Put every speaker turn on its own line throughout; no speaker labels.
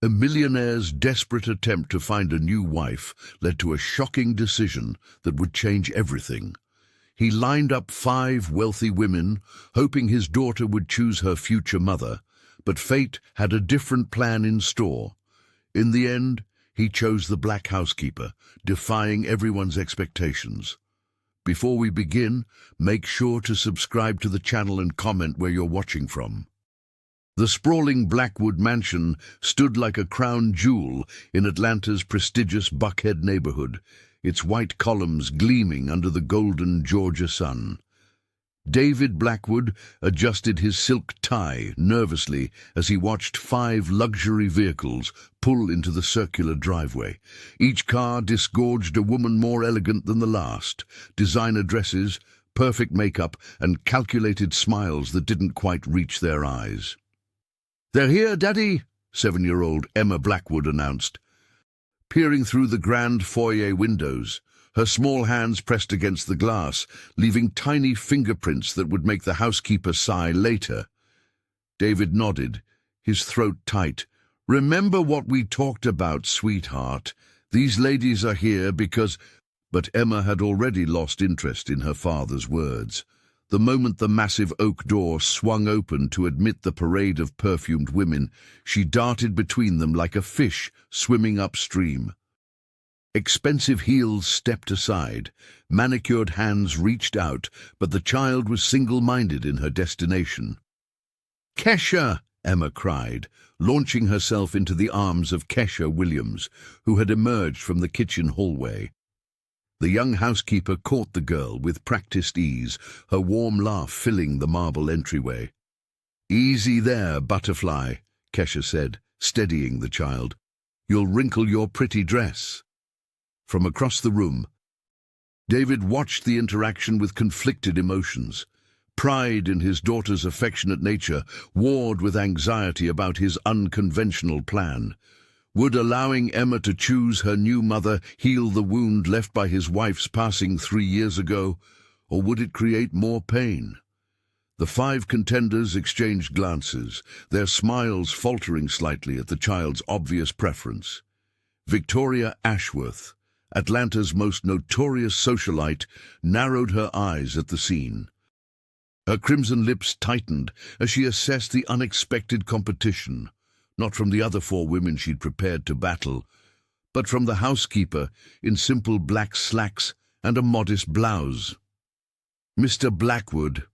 A millionaire's desperate attempt to find a new wife led to a shocking decision that would change everything. He lined up 5 wealthy women, hoping his daughter would choose her future mother, but fate had a different plan in store. In the end, he chose the black housekeeper, defying everyone's expectations. Before we begin, make sure to subscribe to the channel and comment where you're watching from. The sprawling Blackwood mansion stood like a crown jewel in Atlanta's prestigious Buckhead neighborhood, its white columns gleaming under the golden Georgia sun. David Blackwood adjusted his silk tie nervously as he watched 5 luxury vehicles pull into the circular driveway. Each car disgorged a woman more elegant than the last, designer dresses, perfect makeup, and calculated smiles that didn't quite reach their eyes. "They're here, Daddy," 7-year-old Emma Blackwood announced, peering through the grand foyer windows, her small hands pressed against the glass, leaving tiny fingerprints that would make the housekeeper sigh later. David nodded, his throat tight. "Remember what we talked about, sweetheart. These ladies are here because—" But Emma had already lost interest in her father's words. The moment the massive oak door swung open to admit the parade of perfumed women, she darted between them like a fish swimming upstream. Expensive heels stepped aside, manicured hands reached out, but the child was single-minded in her destination. "Kesha!" Emma cried, launching herself into the arms of Kesha Williams, who had emerged from the kitchen hallway. The young housekeeper caught the girl with practiced ease, her warm laugh filling the marble entryway. "Easy there, butterfly," Kesha said, steadying the child. "You'll wrinkle your pretty dress." From across the room, David watched the interaction with conflicted emotions. Pride in his daughter's affectionate nature warred with anxiety about his unconventional plan. Would allowing Emma to choose her new mother heal the wound left by his wife's passing 3 years ago, or would it create more pain? The 5 contenders exchanged glances, their smiles faltering slightly at the child's obvious preference. Victoria Ashworth, Atlanta's most notorious socialite, narrowed her eyes at the scene. Her crimson lips tightened as she assessed the unexpected competition, not from the other 4 women she'd prepared to battle, but from the housekeeper in simple black slacks and a modest blouse. "Mr. Blackwood,"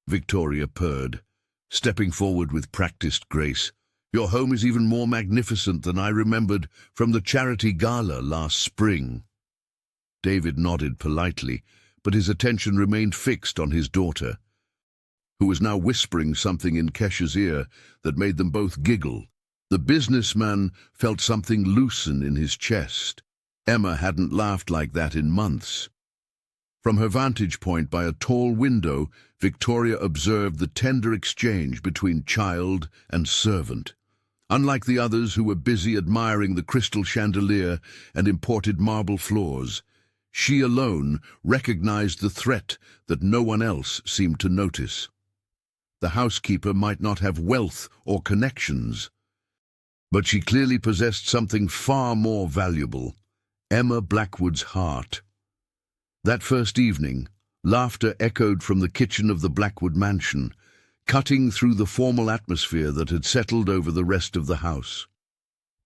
Victoria purred, stepping forward with practiced grace, "your home is even more magnificent than I remembered from the charity gala last spring." David nodded politely, but his attention remained fixed on his daughter, who was now whispering something in Kesha's ear that made them both giggle. The businessman felt something loosen in his chest. Emma hadn't laughed like that in months. From her vantage point by a tall window, Victoria observed the tender exchange between child and servant. Unlike the others who were busy admiring the crystal chandelier and imported marble floors, she alone recognized the threat that no one else seemed to notice. The housekeeper might not have wealth or connections, but she clearly possessed something far more valuable: Emma Blackwood's heart. That first evening, laughter echoed from the kitchen of the Blackwood mansion, cutting through the formal atmosphere that had settled over the rest of the house.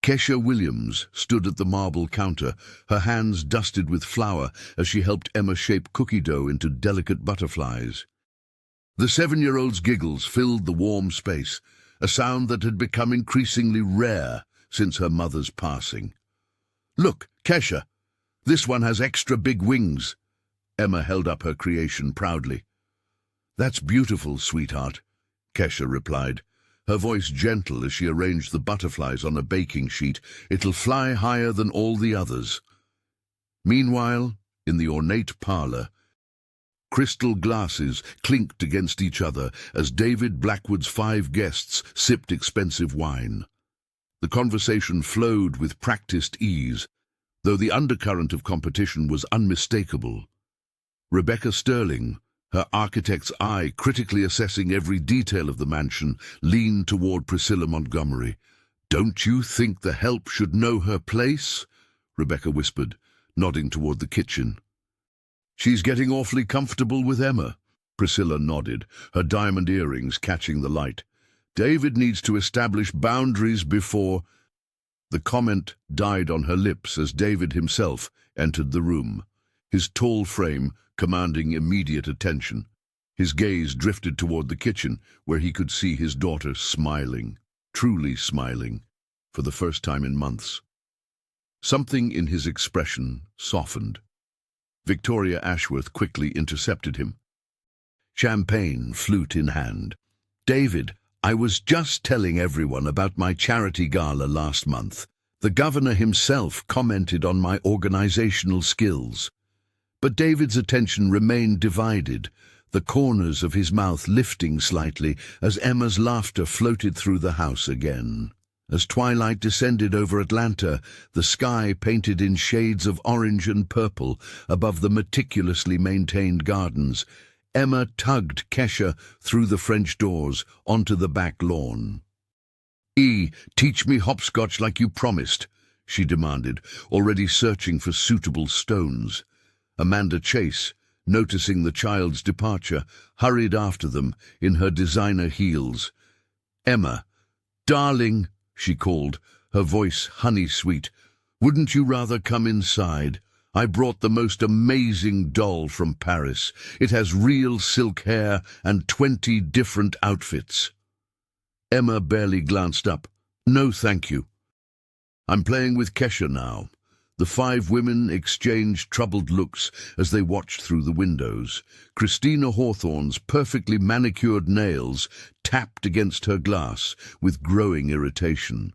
Kesha Williams stood at the marble counter, her hands dusted with flour as she helped Emma shape cookie dough into delicate butterflies. The 7-year-old's giggles filled the warm space, a sound that had become increasingly rare since her mother's passing. "Look, Kesha, this one has extra big wings." Emma held up her creation proudly. "That's beautiful, sweetheart," Kesha replied, her voice gentle as she arranged the butterflies on a baking sheet. "It'll fly higher than all the others." Meanwhile, in the ornate parlor, crystal glasses clinked against each other as David Blackwood's 5 guests sipped expensive wine. The conversation flowed with practiced ease, though the undercurrent of competition was unmistakable. Rebecca Sterling, her architect's eye critically assessing every detail of the mansion, leaned toward Priscilla Montgomery. "Don't you think the help should know her place?" Rebecca whispered, nodding toward the kitchen. "She's getting awfully comfortable with Emma." Priscilla nodded, her diamond earrings catching the light. "David needs to establish boundaries before—" The comment died on her lips as David himself entered the room, his tall frame commanding immediate attention. His gaze drifted toward the kitchen, where he could see his daughter smiling, truly smiling, for the first time in months. Something in his expression softened. Victoria Ashworth quickly intercepted him, champagne flute in hand. "David, I was just telling everyone about my charity gala last month. The governor himself commented on my organizational skills." But David's attention remained divided, the corners of his mouth lifting slightly as Emma's laughter floated through the house again. As twilight descended over Atlanta, the sky painted in shades of orange and purple above the meticulously maintained gardens, Emma tugged Kesha through the French doors onto the back lawn. "Teach me hopscotch like you promised," she demanded, already searching for suitable stones. Amanda Chase, noticing the child's departure, hurried after them in her designer heels. "Emma, darling," she called, her voice honey-sweet, "wouldn't you rather come inside? I brought the most amazing doll from Paris. It has real silk hair and 20 different outfits." Emma barely glanced up. "No, thank you. I'm playing with Kesha now." The 5 women exchanged troubled looks as they watched through the windows. Christina Hawthorne's perfectly manicured nails tapped against her glass with growing irritation.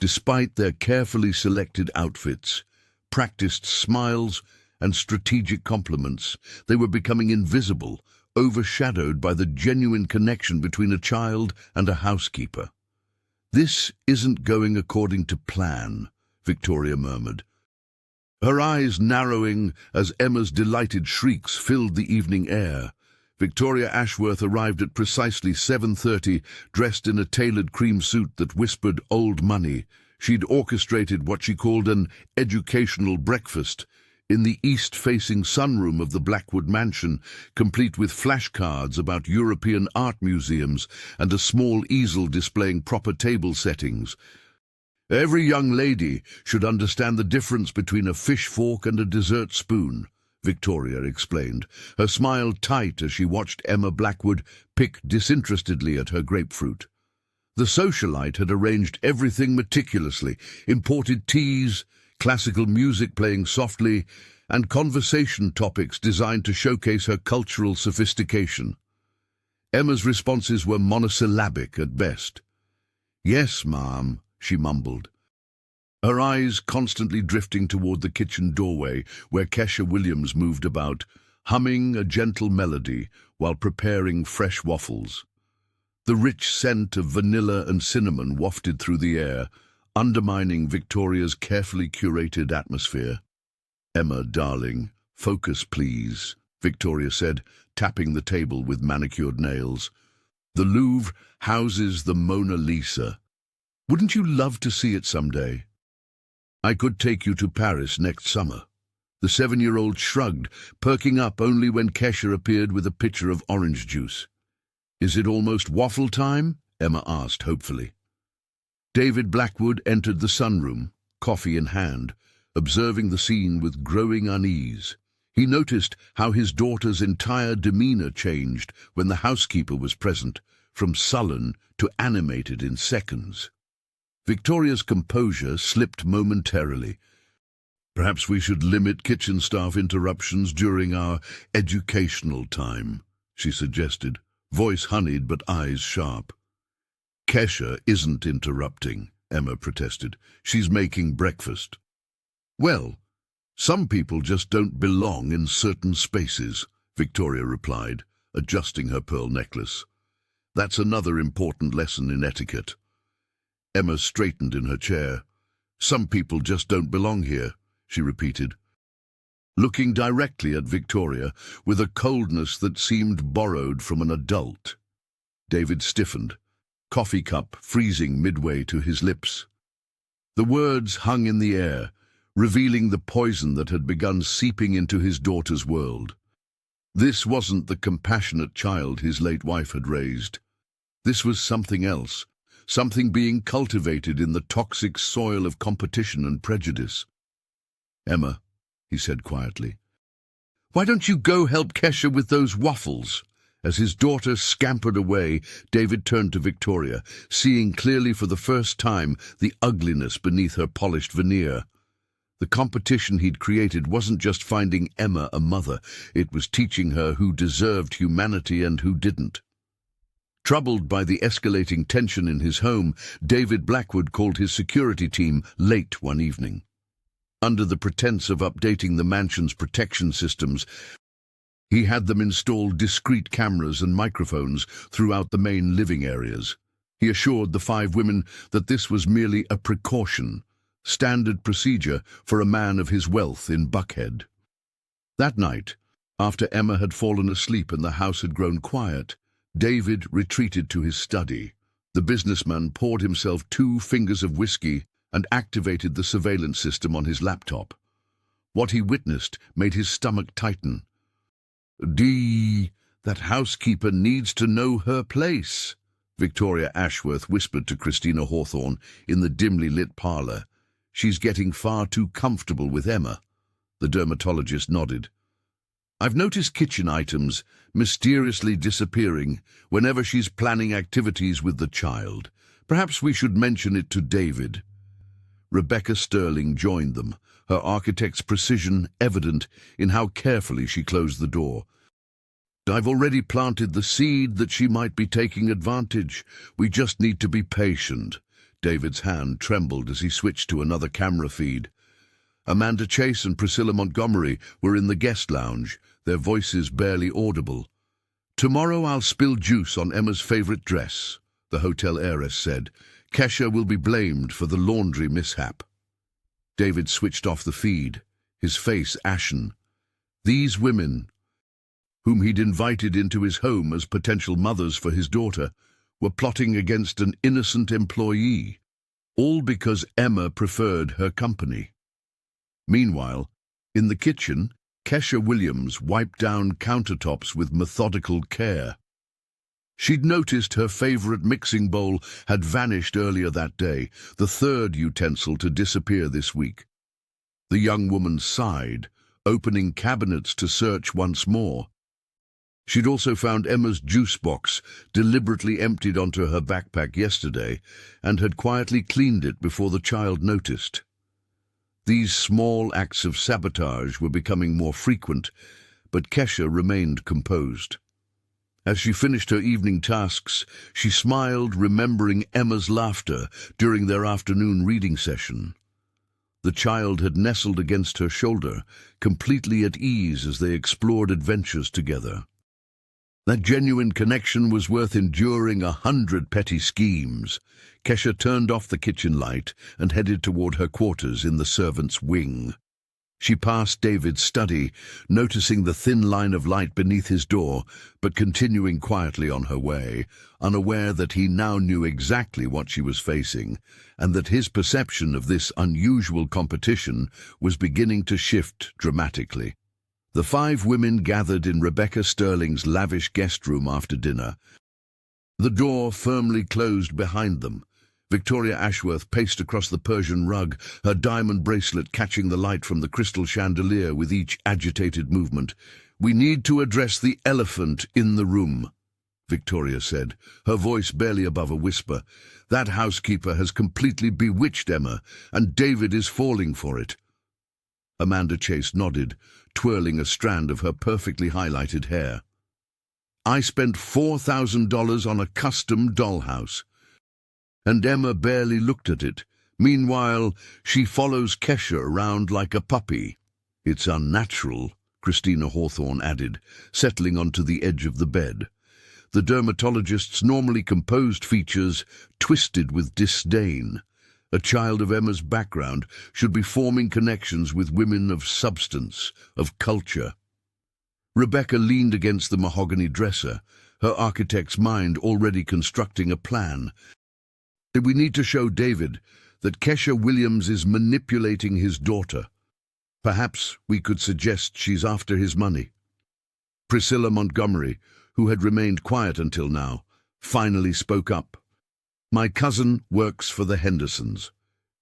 Despite their carefully selected outfits, practiced smiles, and strategic compliments, they were becoming invisible, overshadowed by the genuine connection between a child and a housekeeper. "This isn't going according to plan," Victoria murmured, her eyes narrowing as Emma's delighted shrieks filled the evening air. Victoria Ashworth arrived at precisely 7:30, dressed in a tailored cream suit that whispered old money. She'd orchestrated what she called an educational breakfast in the east-facing sunroom of the Blackwood mansion, complete with flashcards about European art museums and a small easel displaying proper table settings. "Every young lady should understand the difference between a fish fork and a dessert spoon," Victoria explained, her smile tight as she watched Emma Blackwood pick disinterestedly at her grapefruit. The socialite had arranged everything meticulously: imported teas, classical music playing softly, and conversation topics designed to showcase her cultural sophistication. Emma's responses were monosyllabic at best. "Yes, ma'am," she mumbled, her eyes constantly drifting toward the kitchen doorway where Kesha Williams moved about, humming a gentle melody while preparing fresh waffles. The rich scent of vanilla and cinnamon wafted through the air, undermining Victoria's carefully curated atmosphere. "Emma, darling, focus please," Victoria said, tapping the table with manicured nails. "The Louvre houses the Mona Lisa. Wouldn't you love to see it someday? I could take you to Paris next summer." The 7-year-old shrugged, perking up only when Kesha appeared with a pitcher of orange juice. "Is it almost waffle time?" Emma asked hopefully. David Blackwood entered the sunroom, coffee in hand, observing the scene with growing unease. He noticed how his daughter's entire demeanor changed when the housekeeper was present, from sullen to animated in seconds. Victoria's composure slipped momentarily. "Perhaps we should limit kitchen staff interruptions during our educational time," she suggested, voice honeyed but eyes sharp. "Kesha isn't interrupting," Emma protested. "She's making breakfast." "Well, some people just don't belong in certain spaces," Victoria replied, adjusting her pearl necklace. "That's another important lesson in etiquette." Emma straightened in her chair. "Some people just don't belong here," she repeated, looking directly at Victoria with a coldness that seemed borrowed from an adult. David stiffened, coffee cup freezing midway to his lips. The words hung in the air, revealing the poison that had begun seeping into his daughter's world. This wasn't the compassionate child his late wife had raised. This was something else, something being cultivated in the toxic soil of competition and prejudice. "Emma," he said quietly, "why don't you go help Kesha with those waffles?" As his daughter scampered away, David turned to Victoria, seeing clearly for the first time the ugliness beneath her polished veneer. The competition he'd created wasn't just finding Emma a mother, it was teaching her who deserved humanity and who didn't. Troubled by the escalating tension in his home, David Blackwood called his security team late one evening. Under the pretense of updating the mansion's protection systems, he had them install discreet cameras and microphones throughout the main living areas. He assured the 5 women that this was merely a precaution, standard procedure for a man of his wealth in Buckhead. That night, after Emma had fallen asleep and the house had grown quiet, David retreated to his study. The businessman poured himself 2 fingers of whiskey and activated the surveillance system on his laptop. What he witnessed made his stomach tighten. That housekeeper needs to know her place," Victoria Ashworth whispered to Christina Hawthorne in the dimly lit parlour. "She's getting far too comfortable with Emma." The dermatologist nodded. "I've noticed kitchen items mysteriously disappearing whenever she's planning activities with the child. Perhaps we should mention it to David." Rebecca Sterling joined them, her architect's precision evident in how carefully she closed the door. "I've already planted the seed that she might be taking advantage. We just need to be patient." David's hand trembled as he switched to another camera feed. Amanda Chase and Priscilla Montgomery were in the guest lounge, their voices barely audible. "Tomorrow I'll spill juice on Emma's favorite dress," the hotel heiress said. "Kesha will be blamed for the laundry mishap." David switched off the feed, his face ashen. These women, whom he'd invited into his home as potential mothers for his daughter, were plotting against an innocent employee, all because Emma preferred her company. Meanwhile, in the kitchen, Kesha Williams wiped down countertops with methodical care. She'd noticed her favorite mixing bowl had vanished earlier that day, the 3rd utensil to disappear this week. The young woman sighed, opening cabinets to search once more. She'd also found Emma's juice box, deliberately emptied onto her backpack yesterday, and had quietly cleaned it before the child noticed. These small acts of sabotage were becoming more frequent, but Kesha remained composed. As she finished her evening tasks, she smiled, remembering Emma's laughter during their afternoon reading session. The child had nestled against her shoulder, completely at ease as they explored adventures together. That genuine connection was worth enduring 100 petty schemes. Kesha turned off the kitchen light and headed toward her quarters in the servants' wing. She passed David's study, noticing the thin line of light beneath his door, but continuing quietly on her way, unaware that he now knew exactly what she was facing, and that his perception of this unusual competition was beginning to shift dramatically. The 5 women gathered in Rebecca Sterling's lavish guest room after dinner. The door firmly closed behind them. Victoria Ashworth paced across the Persian rug, her diamond bracelet catching the light from the crystal chandelier with each agitated movement. "We need to address the elephant in the room," Victoria said, her voice barely above a whisper. "That housekeeper has completely bewitched Emma, and David is falling for it." Amanda Chase nodded, twirling a strand of her perfectly highlighted hair. "I spent $4,000 on a custom dollhouse, and Emma barely looked at it. Meanwhile, she follows Kesha around like a puppy." "It's unnatural," Christina Hawthorne added, settling onto the edge of the bed. The dermatologist's normally composed features twisted with disdain. A child of Emma's background should be forming connections with women of substance, of culture. Rebecca leaned against the mahogany dresser, her architect's mind already constructing a plan. We need to show David that Kesha Williams is manipulating his daughter. Perhaps we could suggest she's after his money. Priscilla Montgomery, who had remained quiet until now, finally spoke up. My cousin works for the Hendersons.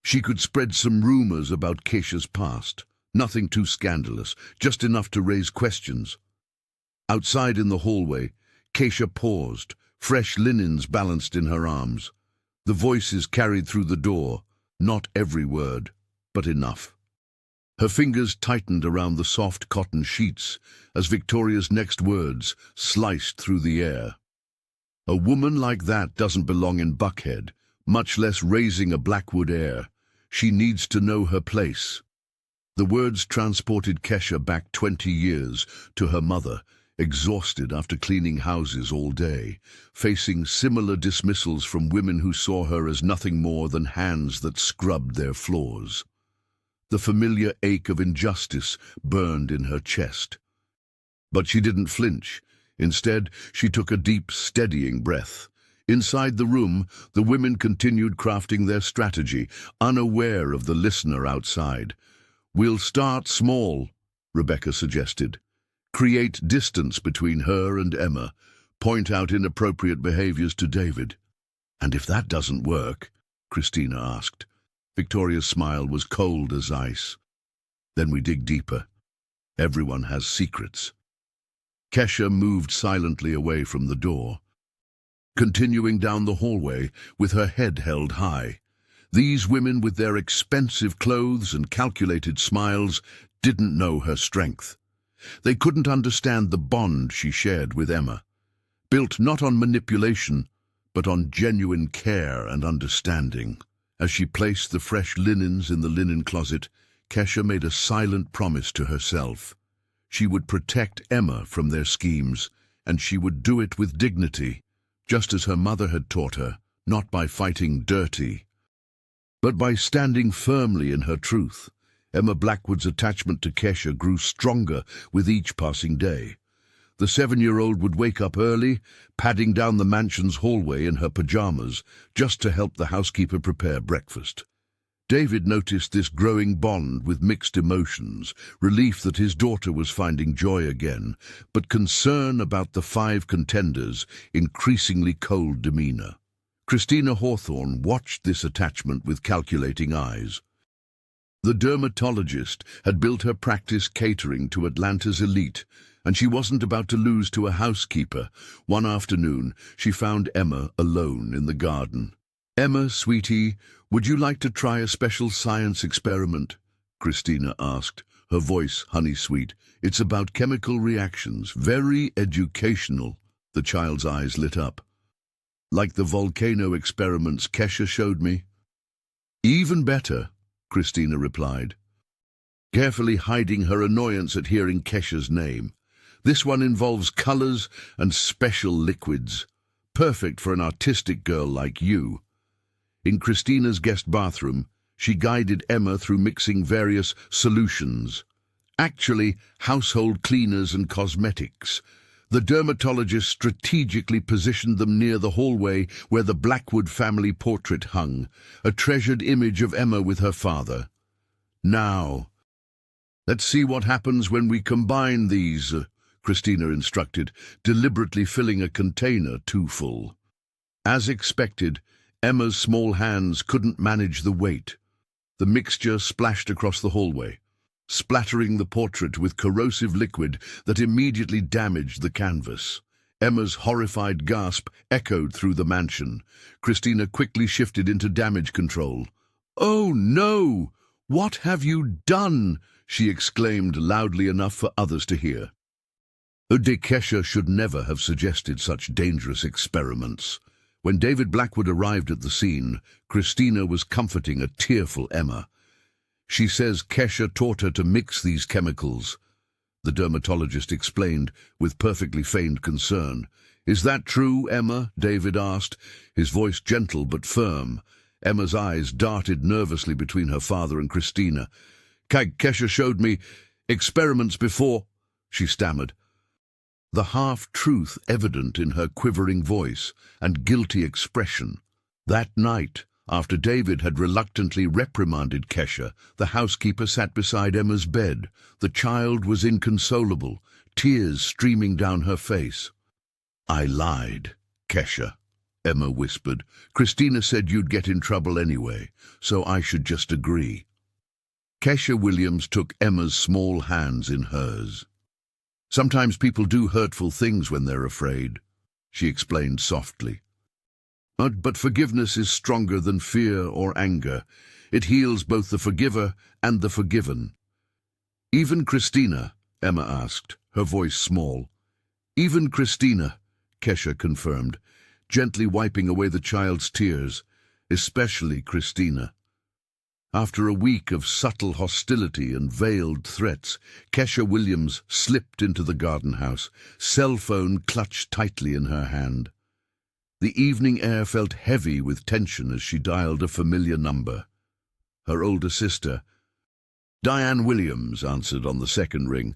She could spread some rumors about Kesha's past. Nothing too scandalous, just enough to raise questions. Outside in the hallway, Kesha paused, fresh linens balanced in her arms. The voices carried through the door, not every word, but enough. Her fingers tightened around the soft cotton sheets as Victoria's next words sliced through the air. A woman like that doesn't belong in Buckhead, much less raising a Blackwood heir. She needs to know her place. The words transported Kesha back 20 years to her mother, exhausted after cleaning houses all day, facing similar dismissals from women who saw her as nothing more than hands that scrubbed their floors. The familiar ache of injustice burned in her chest. But she didn't flinch. Instead, she took a deep, steadying breath. Inside the room, the women continued crafting their strategy, unaware of the listener outside. We'll start small, Rebecca suggested. Create distance between her and Emma. Point out inappropriate behaviors to David. And if that doesn't work, Christina asked. Victoria's smile was cold as ice. Then we dig deeper. Everyone has secrets. Kesha moved silently away from the door, continuing down the hallway with her head held high. These women, with their expensive clothes and calculated smiles, didn't know her strength. They couldn't understand the bond she shared with Emma, built not on manipulation, but on genuine care and understanding. As she placed the fresh linens in the linen closet, Kesha made a silent promise to herself. She would protect Emma from their schemes, and she would do it with dignity, just as her mother had taught her, not by fighting dirty, but by standing firmly in her truth. Emma Blackwood's attachment to Kesha grew stronger with each passing day. The 7-year-old would wake up early, padding down the mansion's hallway in her pajamas, just to help the housekeeper prepare breakfast. David noticed this growing bond with mixed emotions, relief that his daughter was finding joy again, but concern about the 5 contenders' increasingly cold demeanor. Christina Hawthorne watched this attachment with calculating eyes. The dermatologist had built her practice catering to Atlanta's elite, and she wasn't about to lose to a housekeeper. One afternoon, she found Emma alone in the garden. "Emma, sweetie, would you like to try a special science experiment?" Christina asked, her voice honey-sweet. "It's about chemical reactions, very educational." The child's eyes lit up. "Like the volcano experiments Kesha showed me?" "Even better," Christina replied, carefully hiding her annoyance at hearing Kesha's name. "This one involves colors and special liquids, perfect for an artistic girl like you." In Christina's guest bathroom, she guided Emma through mixing various solutions, actually household cleaners and cosmetics. The dermatologist strategically positioned them near the hallway where the Blackwood family portrait hung, a treasured image of Emma with her father. "Now, let's see what happens when we combine these," Christina instructed, deliberately filling a container too full. As expected, Emma's small hands couldn't manage the weight. The mixture splashed across the hallway, splattering the portrait with corrosive liquid that immediately damaged the canvas. Emma's horrified gasp echoed through the mansion. Christina quickly shifted into damage control. "Oh no! What have you done?" she exclaimed loudly enough for others to hear. Kesha should never have suggested such dangerous experiments. When David Blackwood arrived at the scene, Christina was comforting a tearful Emma. "She says Kesha taught her to mix these chemicals," the dermatologist explained with perfectly feigned concern. "Is that true, Emma?" David asked, his voice gentle but firm. Emma's eyes darted nervously between her father and Christina. "Kesha showed me experiments before," she stammered. the half-truth evident in her quivering voice and guilty expression. That night, after David had reluctantly reprimanded Kesha, the housekeeper sat beside Emma's bed. The child was inconsolable, tears streaming down her face. "I lied, Kesha," Emma whispered. "Christina said you'd get in trouble anyway, so I should just agree." Kesha Williams took Emma's small hands in hers. "Sometimes people do hurtful things when they're afraid," she explained softly. But forgiveness is stronger than fear or anger. It heals both the forgiver and the forgiven." "Even Christina?" Emma asked, her voice small. "Even Christina," Kesha confirmed, gently wiping away the child's tears. "Especially Christina." After a week of subtle hostility and veiled threats, Kesha Williams slipped into the garden house, cell phone clutched tightly in her hand. The evening air felt heavy with tension as she dialed a familiar number. Her older sister, Diane Williams, answered on the second ring.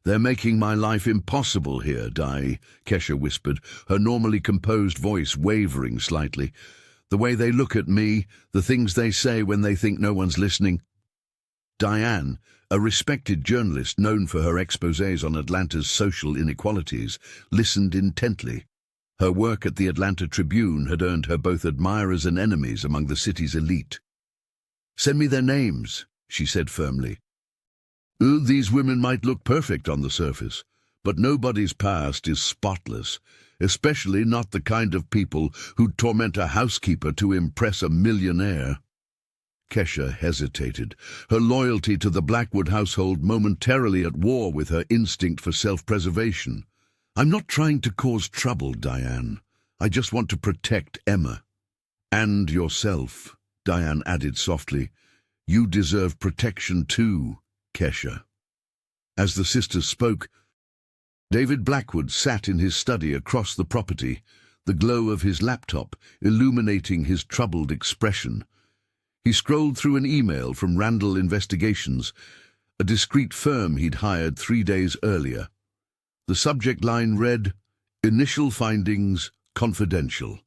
"They're making my life impossible here, Di," Kesha whispered, her normally composed voice wavering slightly. "The way they look at me, the things they say when they think no one's listening." Diane, a respected journalist known for her exposés on Atlanta's social inequalities, listened intently. Her work at the Atlanta Tribune had earned her both admirers and enemies among the city's elite. "Send me their names," she said firmly. "These women might look perfect on the surface, but nobody's past is spotless, especially not the kind of people who'd torment a housekeeper to impress a millionaire." Kesha hesitated, her loyalty to the Blackwood household momentarily at war with her instinct for self-preservation. "I'm not trying to cause trouble, Diane. I just want to protect Emma." "And yourself," Diane added softly. "You deserve protection too, Kesha." As the sisters spoke, David Blackwood sat in his study across the property, the glow of his laptop illuminating his troubled expression. He scrolled through an email from Randall Investigations, a discreet firm he'd hired 3 days earlier. The subject line read, "Initial findings confidential."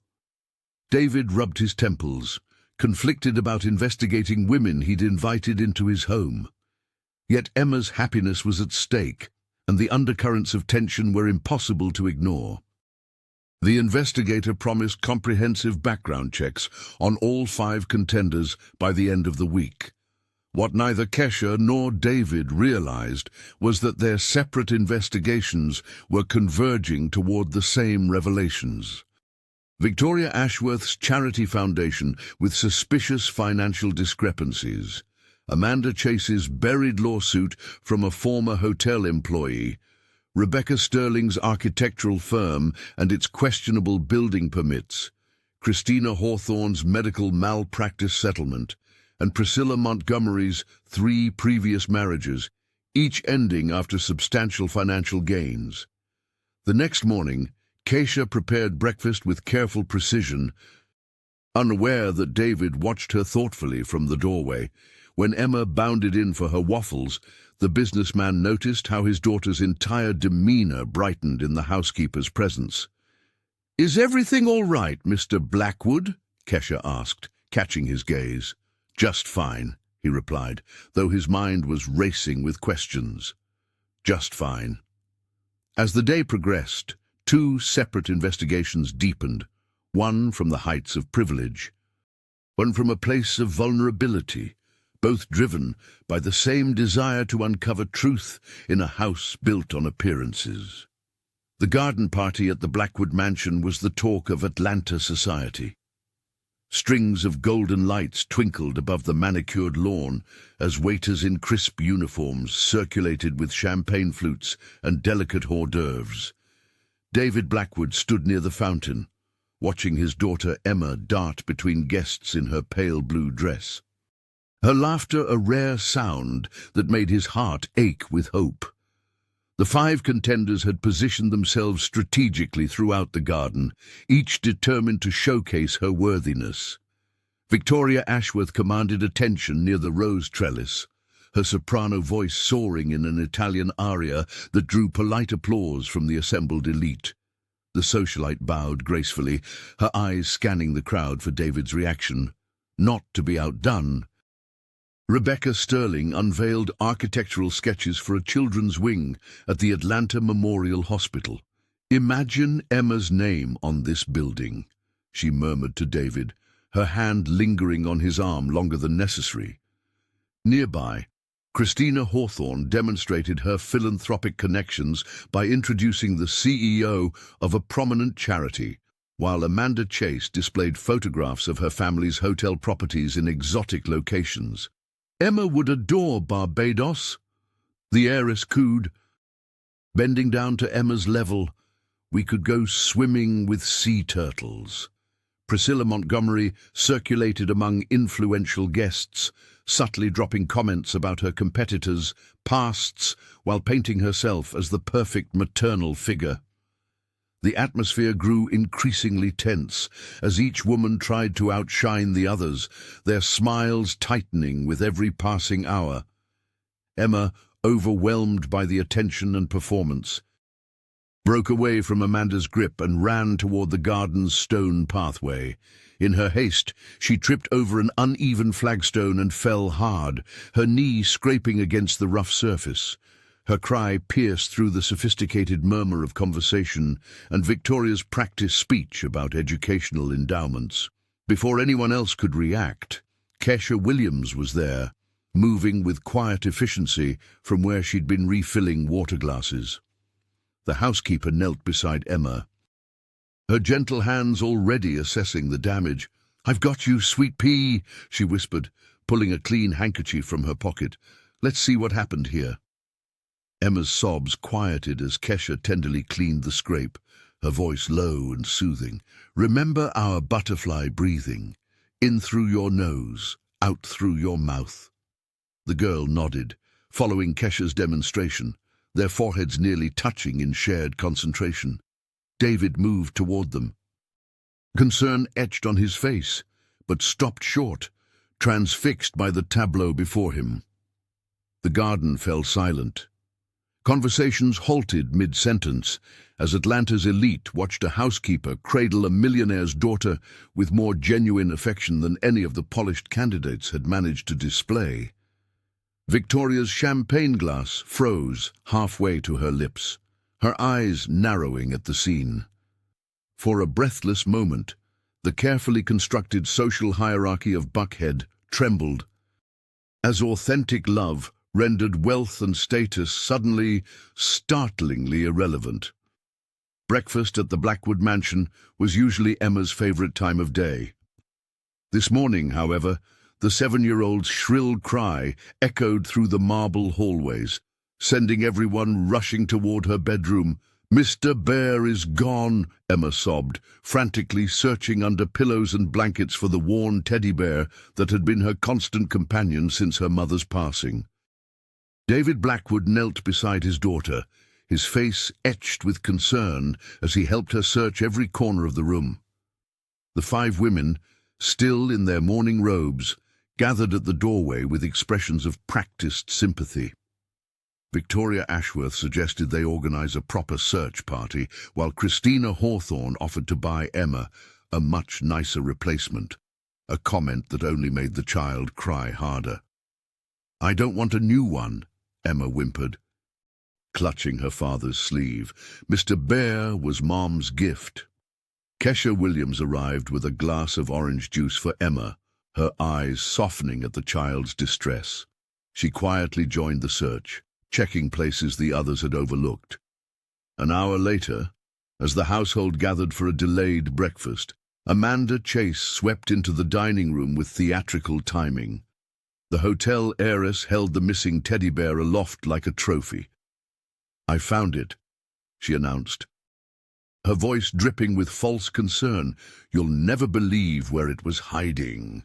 David rubbed his temples, conflicted about investigating women he'd invited into his home. Yet Emma's happiness was at stake, and the undercurrents of tension were impossible to ignore. The investigator promised comprehensive background checks on all 5 contenders by the end of the week. What neither Kesha nor David realized was that their separate investigations were converging toward the same revelations. Victoria Ashworth's charity foundation with suspicious financial discrepancies, Amanda Chase's buried lawsuit from a former hotel employee, Rebecca Sterling's architectural firm and its questionable building permits, Christina Hawthorne's medical malpractice settlement, and Priscilla Montgomery's 3 previous marriages, each ending after substantial financial gains. The next morning, Kesha prepared breakfast with careful precision, unaware that David watched her thoughtfully from the doorway. When Emma bounded in for her waffles, the businessman noticed how his daughter's entire demeanor brightened in the housekeeper's presence. "Is everything all right, Mr. Blackwood?" Kesha asked, catching his gaze. "Just fine," he replied, though his mind was racing with questions. Just fine. As the day progressed, 2 separate investigations deepened, one from the heights of privilege, one from a place of vulnerability, both driven by the same desire to uncover truth in a house built on appearances. The garden party at the Blackwood mansion was the talk of Atlanta society. Strings of golden lights twinkled above the manicured lawn as waiters in crisp uniforms circulated with champagne flutes and delicate hors d'oeuvres. David Blackwood stood near the fountain, watching his daughter Emma dart between guests in her pale blue dress. Her laughter a rare sound that made his heart ache with hope. The 5 contenders had positioned themselves strategically throughout the garden, each determined to showcase her worthiness. Victoria Ashworth commanded attention near the rose trellis, her soprano voice soaring in an Italian aria that drew polite applause from the assembled elite. The socialite bowed gracefully, her eyes scanning the crowd for David's reaction. Not to be outdone, Rebecca Sterling unveiled architectural sketches for a children's wing at the Atlanta Memorial Hospital. "Imagine Emma's name on this building," she murmured to David, her hand lingering on his arm longer than necessary. Nearby, Christina Hawthorne demonstrated her philanthropic connections by introducing the CEO of a prominent charity, while Amanda Chase displayed photographs of her family's hotel properties in exotic locations. "Emma would adore Barbados," the heiress cooed. Bending down to Emma's level, "We could go swimming with sea turtles." Priscilla Montgomery circulated among influential guests, subtly dropping comments about her competitors' pasts while painting herself as the perfect maternal figure. The atmosphere grew increasingly tense as each woman tried to outshine the others, their smiles tightening with every passing hour. Emma, overwhelmed by the attention and performance, broke away from Amanda's grip and ran toward the garden's stone pathway. In her haste, she tripped over an uneven flagstone and fell hard, her knee scraping against the rough surface. Her cry pierced through the sophisticated murmur of conversation and Victoria's practiced speech about educational endowments. Before anyone else could react, Kesha Williams was there, moving with quiet efficiency from where she'd been refilling water glasses. The housekeeper knelt beside Emma, her gentle hands already assessing the damage. "I've got you, sweet pea," she whispered, pulling a clean handkerchief from her pocket. "Let's see what happened here." Emma's sobs quieted as Kesha tenderly cleaned the scrape, her voice low and soothing. "Remember our butterfly breathing. In through your nose, out through your mouth." The girl nodded, following Kesha's demonstration, their foreheads nearly touching in shared concentration. David moved toward them. Concern etched on his face, but stopped short, transfixed by the tableau before him. The garden fell silent. Conversations halted mid-sentence as Atlanta's elite watched a housekeeper cradle a millionaire's daughter with more genuine affection than any of the polished candidates had managed to display. Victoria's champagne glass froze halfway to her lips, her eyes narrowing at the scene. For a breathless moment, the carefully constructed social hierarchy of Buckhead trembled, as authentic love rendered wealth and status suddenly, startlingly irrelevant. Breakfast at the Blackwood Mansion was usually Emma's favorite time of day. This morning, however, the 7-year-old's shrill cry echoed through the marble hallways, sending everyone rushing toward her bedroom. "Mr. Bear is gone," Emma sobbed, frantically searching under pillows and blankets for the worn teddy bear that had been her constant companion since her mother's passing. David Blackwood knelt beside his daughter, his face etched with concern as he helped her search every corner of the room. The 5 women, still in their mourning robes, gathered at the doorway with expressions of practiced sympathy. Victoria Ashworth suggested they organize a proper search party, while Christina Hawthorne offered to buy Emma a much nicer replacement, a comment that only made the child cry harder. "I don't want a new one," Emma whimpered, clutching her father's sleeve. "Mr. Bear was Mom's gift." Kesha Williams arrived with a glass of orange juice for Emma, her eyes softening at the child's distress. She quietly joined the search, checking places the others had overlooked. An hour later, as the household gathered for a delayed breakfast, Amanda Chase swept into the dining room with theatrical timing. The hotel heiress held the missing teddy bear aloft like a trophy. "I found it," she announced, her voice dripping with false concern. "You'll never believe where it was hiding."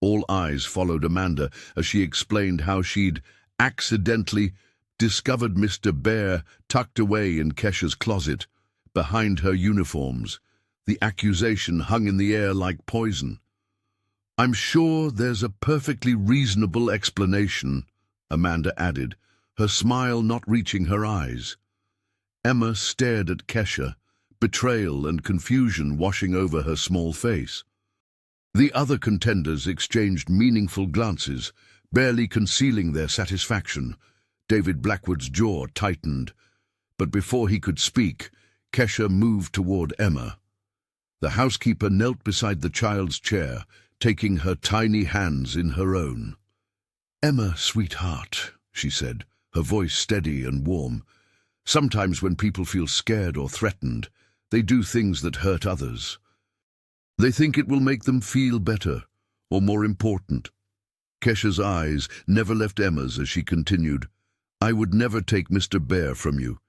All eyes followed Amanda as she explained how she'd accidentally discovered Mr. Bear tucked away in Kesha's closet, behind her uniforms. The accusation hung in the air like poison. "I'm sure there's a perfectly reasonable explanation," Amanda added, her smile not reaching her eyes. Emma stared at Kesha, betrayal and confusion washing over her small face. The other contenders exchanged meaningful glances, barely concealing their satisfaction. David Blackwood's jaw tightened, but before he could speak, Kesha moved toward Emma. The housekeeper knelt beside the child's chair, taking her tiny hands in her own. "Emma, sweetheart," she said, her voice steady and warm. "Sometimes when people feel scared or threatened, they do things that hurt others. They think it will make them feel better, or more important." Kesha's eyes never left Emma's as she continued, "I would never take Mr. Bear from you.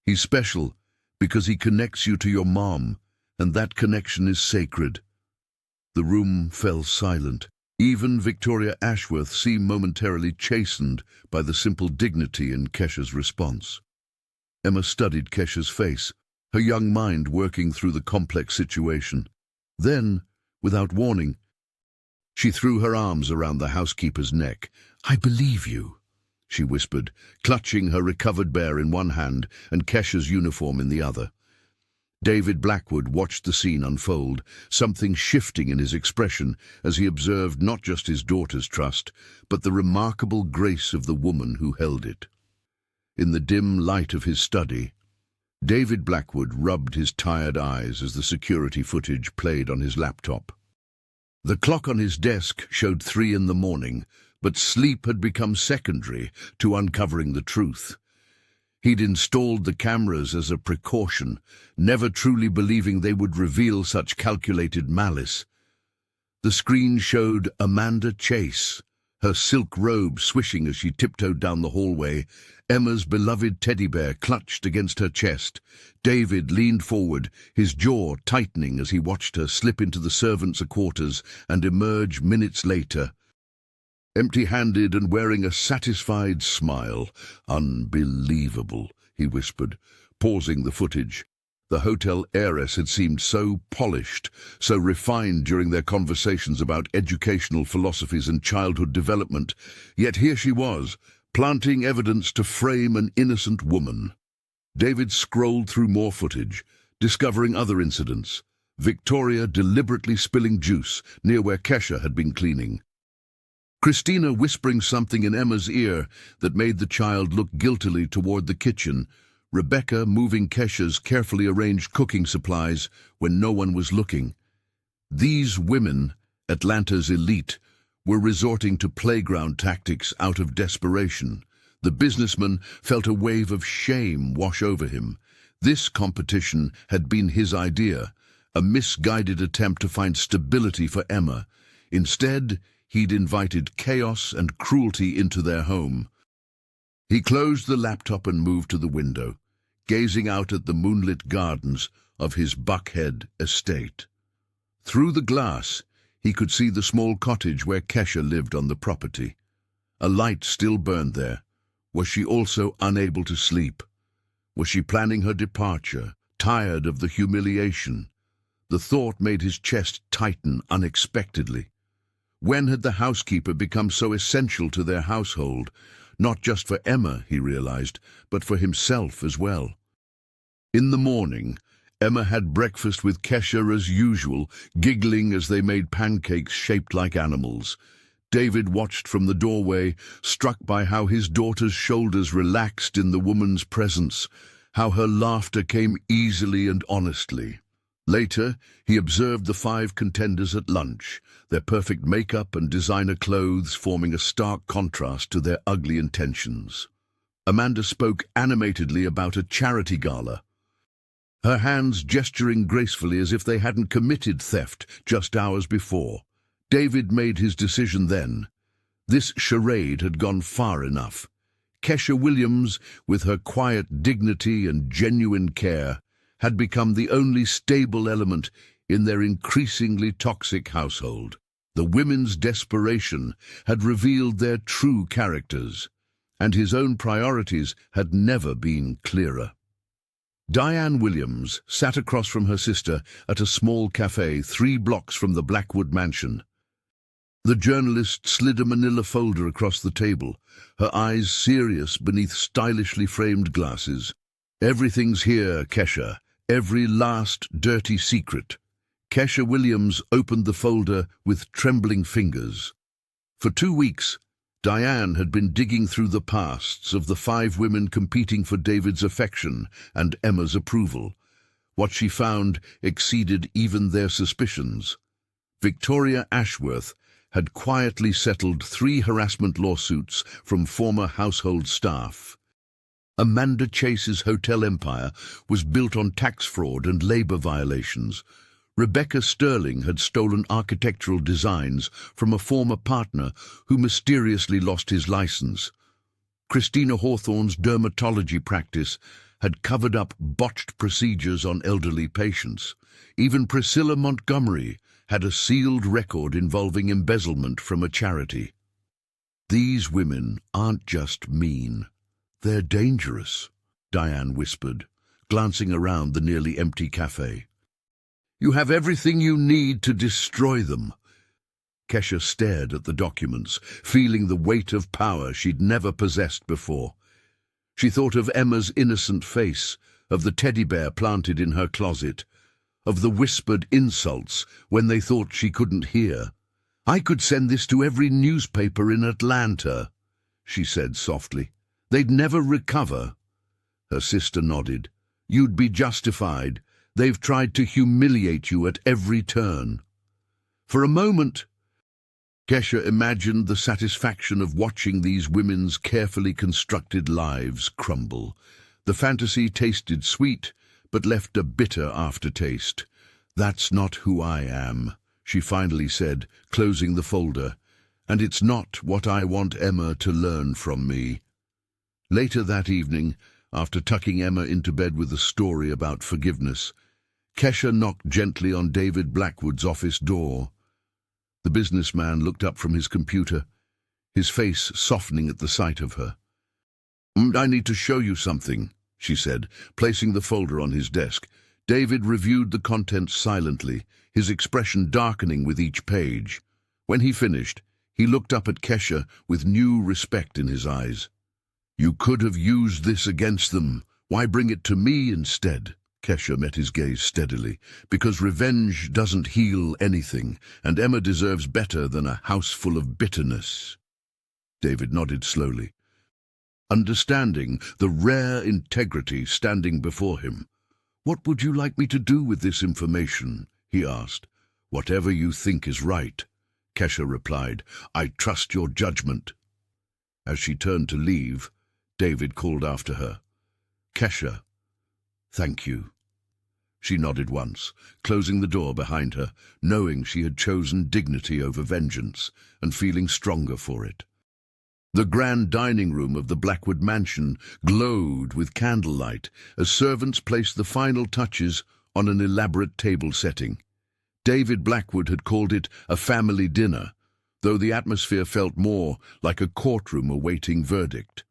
He's special because he connects you to your mom, and that connection is sacred." The room fell silent. Even Victoria Ashworth seemed momentarily chastened by the simple dignity in Kesha's response. Emma studied Kesha's face, her young mind working through the complex situation. Then, without warning, she threw her arms around the housekeeper's neck. "I believe you," she whispered, clutching her recovered bear in one hand and Kesha's uniform in the other. David Blackwood watched the scene unfold, something shifting in his expression as he observed not just his daughter's trust, but the remarkable grace of the woman who held it. In the dim light of his study, David Blackwood rubbed his tired eyes as the security footage played on his laptop. The clock on his desk showed 3 in the morning, but sleep had become secondary to uncovering the truth. He'd installed the cameras as a precaution, never truly believing they would reveal such calculated malice. The screen showed Amanda Chase, her silk robe swishing as she tiptoed down the hallway, Emma's beloved teddy bear clutched against her chest. David leaned forward, his jaw tightening as he watched her slip into the servants' quarters and emerge minutes later, empty-handed and wearing a satisfied smile. "Unbelievable," he whispered, pausing the footage. The hotel heiress had seemed so polished, so refined during their conversations about educational philosophies and childhood development, yet here she was, planting evidence to frame an innocent woman. David scrolled through more footage, discovering other incidents. Victoria deliberately spilling juice near where Kesha had been cleaning. Christina whispering something in Emma's ear that made the child look guiltily toward the kitchen. Rebecca moving Kesha's carefully arranged cooking supplies when no one was looking. These women, Atlanta's elite, were resorting to playground tactics out of desperation. The businessman felt a wave of shame wash over him. This competition had been his idea, a misguided attempt to find stability for Emma. Instead, he'd invited chaos and cruelty into their home. He closed the laptop and moved to the window, gazing out at the moonlit gardens of his Buckhead estate. Through the glass, he could see the small cottage where Kesha lived on the property. A light still burned there. Was she also unable to sleep? Was she planning her departure, tired of the humiliation? The thought made his chest tighten unexpectedly. When had the housekeeper become so essential to their household? Not just for Emma, he realized, but for himself as well. In the morning, Emma had breakfast with Kesha as usual, giggling as they made pancakes shaped like animals. David watched from the doorway, struck by how his daughter's shoulders relaxed in the woman's presence, how her laughter came easily and honestly. Later, he observed the 5 contenders at lunch, their perfect makeup and designer clothes forming a stark contrast to their ugly intentions. Amanda spoke animatedly about a charity gala, her hands gesturing gracefully as if they hadn't committed theft just hours before. David made his decision then. This charade had gone far enough. Kesha Williams, with her quiet dignity and genuine care, had become the only stable element in their increasingly toxic household. The women's desperation had revealed their true characters, and his own priorities had never been clearer. Diane Williams sat across from her sister at a small cafe 3 blocks from the Blackwood mansion. The journalist slid a manila folder across the table, her eyes serious beneath stylishly framed glasses. "Everything's here, Kesha. Every last dirty secret." Kesha Williams opened the folder with trembling fingers. For 2 weeks, Diane had been digging through the pasts of the 5 women competing for David's affection and Emma's approval. What she found exceeded even their suspicions. Victoria Ashworth had quietly settled 3 harassment lawsuits from former household staff. Amanda Chase's hotel empire was built on tax fraud and labor violations. Rebecca Sterling had stolen architectural designs from a former partner who mysteriously lost his license. Christina Hawthorne's dermatology practice had covered up botched procedures on elderly patients. Even Priscilla Montgomery had a sealed record involving embezzlement from a charity. "These women aren't just mean. They're dangerous," Diane whispered, glancing around the nearly empty cafe. "You have everything you need to destroy them." Kesha stared at the documents, feeling the weight of power she'd never possessed before. She thought of Emma's innocent face, of the teddy bear planted in her closet, of the whispered insults when they thought she couldn't hear. "I could send this to every newspaper in Atlanta," she said softly. "They'd never recover." Her sister nodded. "You'd be justified. They've tried to humiliate you at every turn." For a moment, Kesha imagined the satisfaction of watching these women's carefully constructed lives crumble. The fantasy tasted sweet, but left a bitter aftertaste. "That's not who I am," she finally said, closing the folder. "And it's not what I want Emma to learn from me." Later that evening, after tucking Emma into bed with a story about forgiveness, Kesha knocked gently on David Blackwood's office door. The businessman looked up from his computer, his face softening at the sight of her. "I need to show you something," she said, placing the folder on his desk. David reviewed the contents silently, his expression darkening with each page. When he finished, he looked up at Kesha with new respect in his eyes. "You could have used this against them. Why bring it to me instead?" Kesha met his gaze steadily. "Because revenge doesn't heal anything, and Emma deserves better than a house full of bitterness." David nodded slowly, understanding the rare integrity standing before him. "What would you like me to do with this information?" he asked. "Whatever you think is right," Kesha replied. "I trust your judgment." As she turned to leave, David called after her, "Kesha, thank you." She nodded once, closing the door behind her, knowing she had chosen dignity over vengeance, and feeling stronger for it. The grand dining room of the Blackwood mansion glowed with candlelight as servants placed the final touches on an elaborate table setting. David Blackwood had called it a family dinner, though the atmosphere felt more like a courtroom awaiting verdict.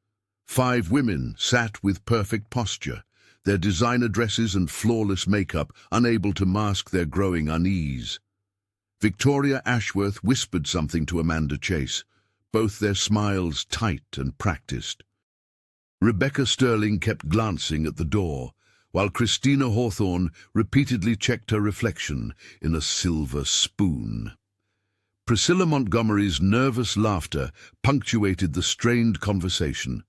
5 women sat with perfect posture, their designer dresses and flawless makeup unable to mask their growing unease. Victoria Ashworth whispered something to Amanda Chase, both their smiles tight and practiced. Rebecca Sterling kept glancing at the door, while Christina Hawthorne repeatedly checked her reflection in a silver spoon. Priscilla Montgomery's nervous laughter punctuated the strained conversation.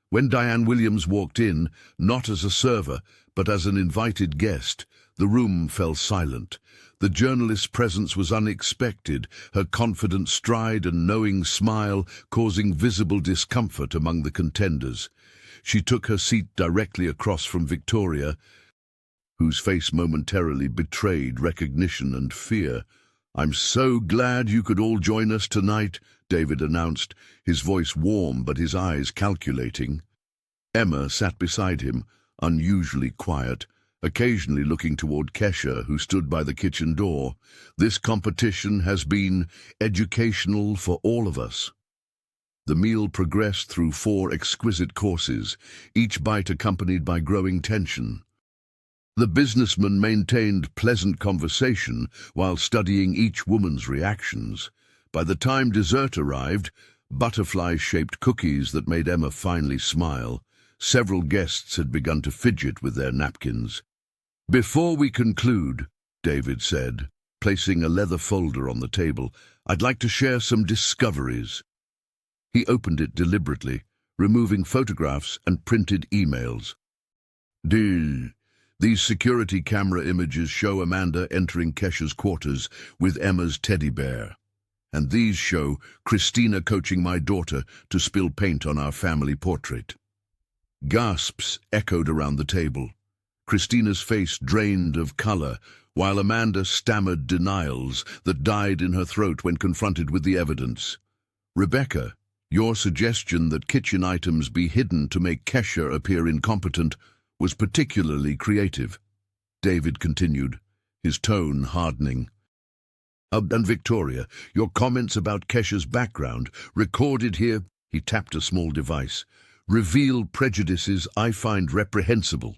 When Diane Williams walked in, not as a server, but as an invited guest, the room fell silent. The journalist's presence was unexpected, her confident stride and knowing smile causing visible discomfort among the contenders. She took her seat directly across from Victoria, whose face momentarily betrayed recognition and fear. "I'm so glad you could all join us tonight," David announced, his voice warm but his eyes calculating. Emma sat beside him, unusually quiet, occasionally looking toward Kesha, who stood by the kitchen door. "This competition has been educational for all of us." The meal progressed through 4 exquisite courses, each bite accompanied by growing tension. The businessman maintained pleasant conversation while studying each woman's reactions, By the time dessert arrived, butterfly-shaped cookies that made Emma finally smile, several guests had begun to fidget with their napkins. "Before we conclude," David said, placing a leather folder on the table, "I'd like to share some discoveries." He opened it deliberately, removing photographs and printed emails. These security camera images show Amanda entering Kesha's quarters with Emma's teddy bear. And these show Christina coaching my daughter to spill paint on our family portrait. Gasps echoed around the table. Christina's face drained of color, while Amanda stammered denials that died in her throat when confronted with the evidence. "Rebecca, your suggestion that kitchen items be hidden to make Kesha appear incompetent was particularly creative," David continued, his tone hardening. "And Victoria, your comments about Kesha's background, recorded here," he tapped a small device, "reveal prejudices I find reprehensible."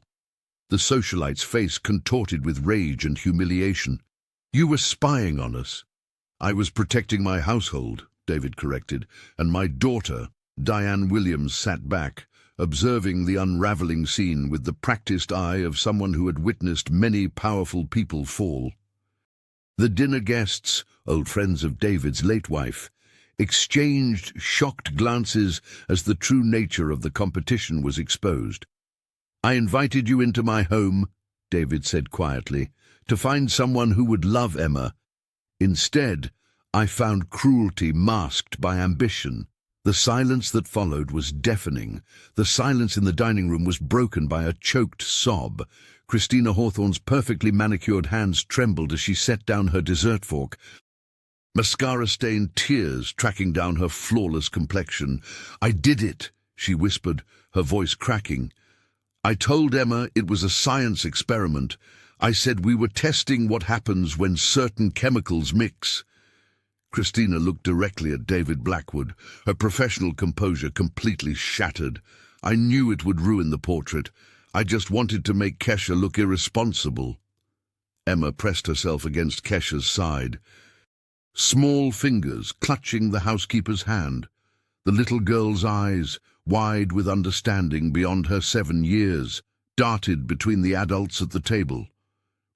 The socialite's face contorted with rage and humiliation. "You were spying on us." "I was protecting my household," David corrected, "and my daughter." Diane Williams sat back, observing the unraveling scene with the practiced eye of someone who had witnessed many powerful people fall. The dinner guests, old friends of David's late wife, exchanged shocked glances as the true nature of the competition was exposed. "I invited you into my home," David said quietly, "to find someone who would love Emma. Instead, I found cruelty masked by ambition." The silence that followed was deafening. The silence in the dining room was broken by a choked sob. Christina Hawthorne's perfectly manicured hands trembled as she set down her dessert fork, mascara-stained tears tracking down her flawless complexion. "I did it," she whispered, her voice cracking. "I told Emma it was a science experiment. I said we were testing what happens when certain chemicals mix." Christina looked directly at David Blackwood, her professional composure completely shattered. "I knew it would ruin the portrait. I just wanted to make Kesha look irresponsible." Emma pressed herself against Kesha's side, small fingers clutching the housekeeper's hand. The little girl's eyes, wide with understanding beyond her 7 years, darted between the adults at the table.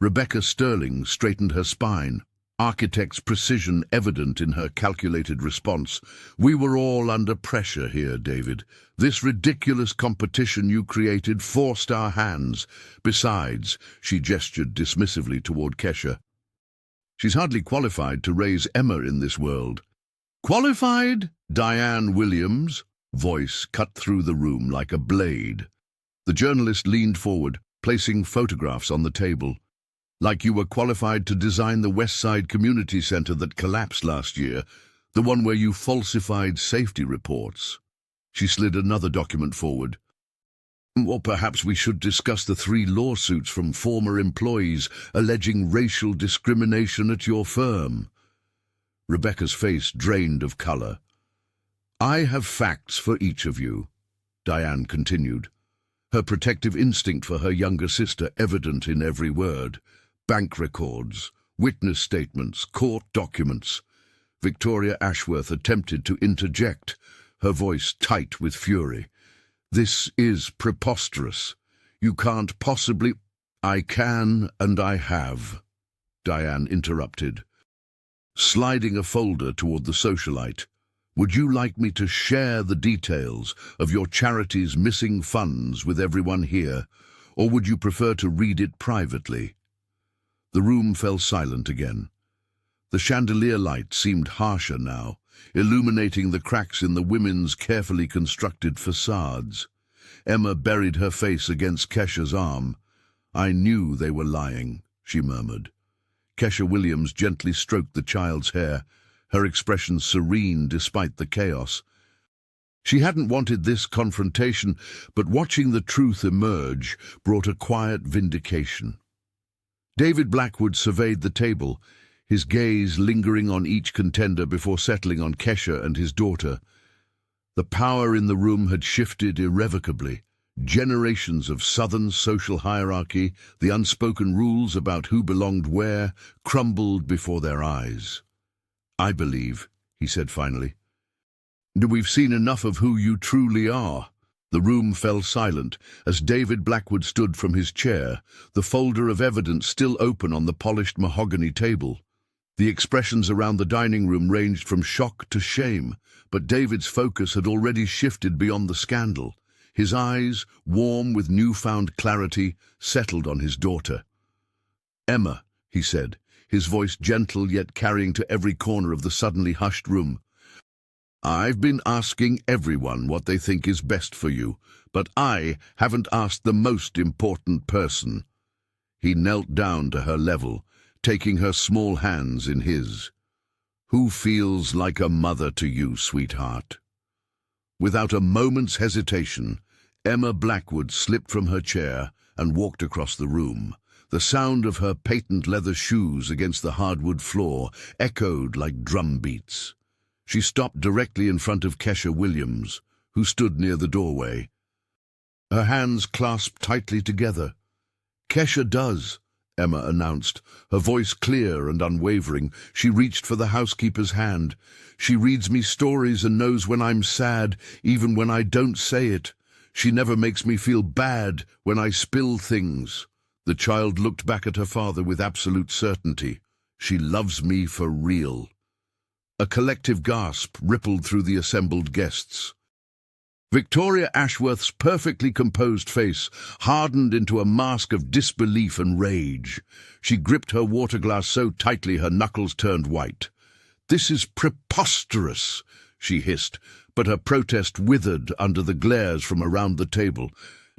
Rebecca Sterling straightened her spine, architect's precision evident in her calculated response. "We were all under pressure here, David. This ridiculous competition you created forced our hands. Besides," she gestured dismissively toward Kesha, "she's hardly qualified to raise Emma in this world." "Qualified?" Diane Williams' voice cut through the room like a blade. The journalist leaned forward, placing photographs on the table. "Like you were qualified to design the West Side Community Center that collapsed last year, the one where you falsified safety reports." She slid another document forward. "Or perhaps we should discuss the 3 lawsuits from former employees alleging racial discrimination at your firm." Rebecca's face drained of color. "I have facts for each of you," Diane continued, her protective instinct for her younger sister evident in every word. "Bank records, witness statements, court documents." Victoria Ashworth attempted to interject, her voice tight with fury. "This is preposterous. You can't possibly—" "I can and I have," Diane interrupted, sliding a folder toward the socialite. "Would you like me to share the details of your charity's missing funds with everyone here, or would you prefer to read it privately?" The room fell silent again. The chandelier light seemed harsher now, illuminating the cracks in the women's carefully constructed facades. Emma buried her face against Kesha's arm. "I knew they were lying," she murmured. Kesha Williams gently stroked the child's hair, her expression serene despite the chaos. She hadn't wanted this confrontation, but watching the truth emerge brought a quiet vindication. David Blackwood surveyed the table, his gaze lingering on each contender before settling on Kesha and his daughter. The power in the room had shifted irrevocably. Generations of Southern social hierarchy, the unspoken rules about who belonged where, crumbled before their eyes. "I believe," he said finally. We've seen enough of who you truly are. The room fell silent as David Blackwood stood from his chair, the folder of evidence still open on the polished mahogany table. The expressions around the dining room ranged from shock to shame, but David's focus had already shifted beyond the scandal. His eyes, warm with newfound clarity, settled on his daughter. "Emma," he said, his voice gentle yet carrying to every corner of the suddenly hushed room, "I've been asking everyone what they think is best for you, but I haven't asked the most important person." He knelt down to her level, taking her small hands in his. "Who feels like a mother to you, sweetheart?" Without a moment's hesitation, Emma Blackwood slipped from her chair and walked across the room. The sound of her patent leather shoes against the hardwood floor echoed like drum beats. She stopped directly in front of Kesha Williams, who stood near the doorway. Her hands clasped tightly together. "Kesha does," Emma announced, her voice clear and unwavering. She reached for the housekeeper's hand. "She reads me stories and knows when I'm sad, even when I don't say it. She never makes me feel bad when I spill things." The child looked back at her father with absolute certainty. "She loves me for real." A collective gasp rippled through the assembled guests. Victoria Ashworth's perfectly composed face hardened into a mask of disbelief and rage. She gripped her water glass so tightly her knuckles turned white. "This is preposterous," she hissed, but her protest withered under the glares from around the table.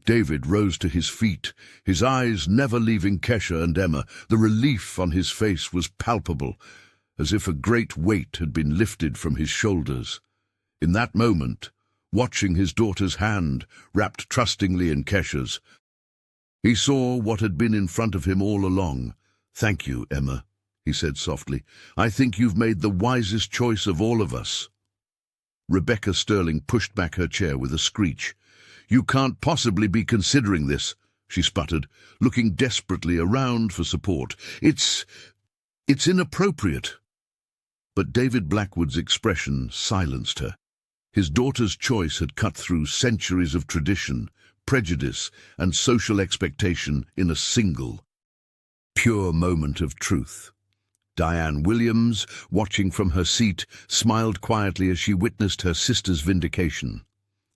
David rose to his feet, his eyes never leaving Kesha and Emma. The relief on his face was palpable, as if a great weight had been lifted from his shoulders. In that moment, watching his daughter's hand wrapped trustingly in Kesha's, he saw what had been in front of him all along. "Thank you, Emma," he said softly. "I think you've made the wisest choice of all of us." Rebecca Sterling pushed back her chair with a screech. "You can't possibly be considering this," she sputtered, looking desperately around for support. It's inappropriate." But David Blackwood's expression silenced her. His daughter's choice had cut through centuries of tradition, prejudice, and social expectation in a single, pure moment of truth. Diane Williams, watching from her seat, smiled quietly as she witnessed her sister's vindication.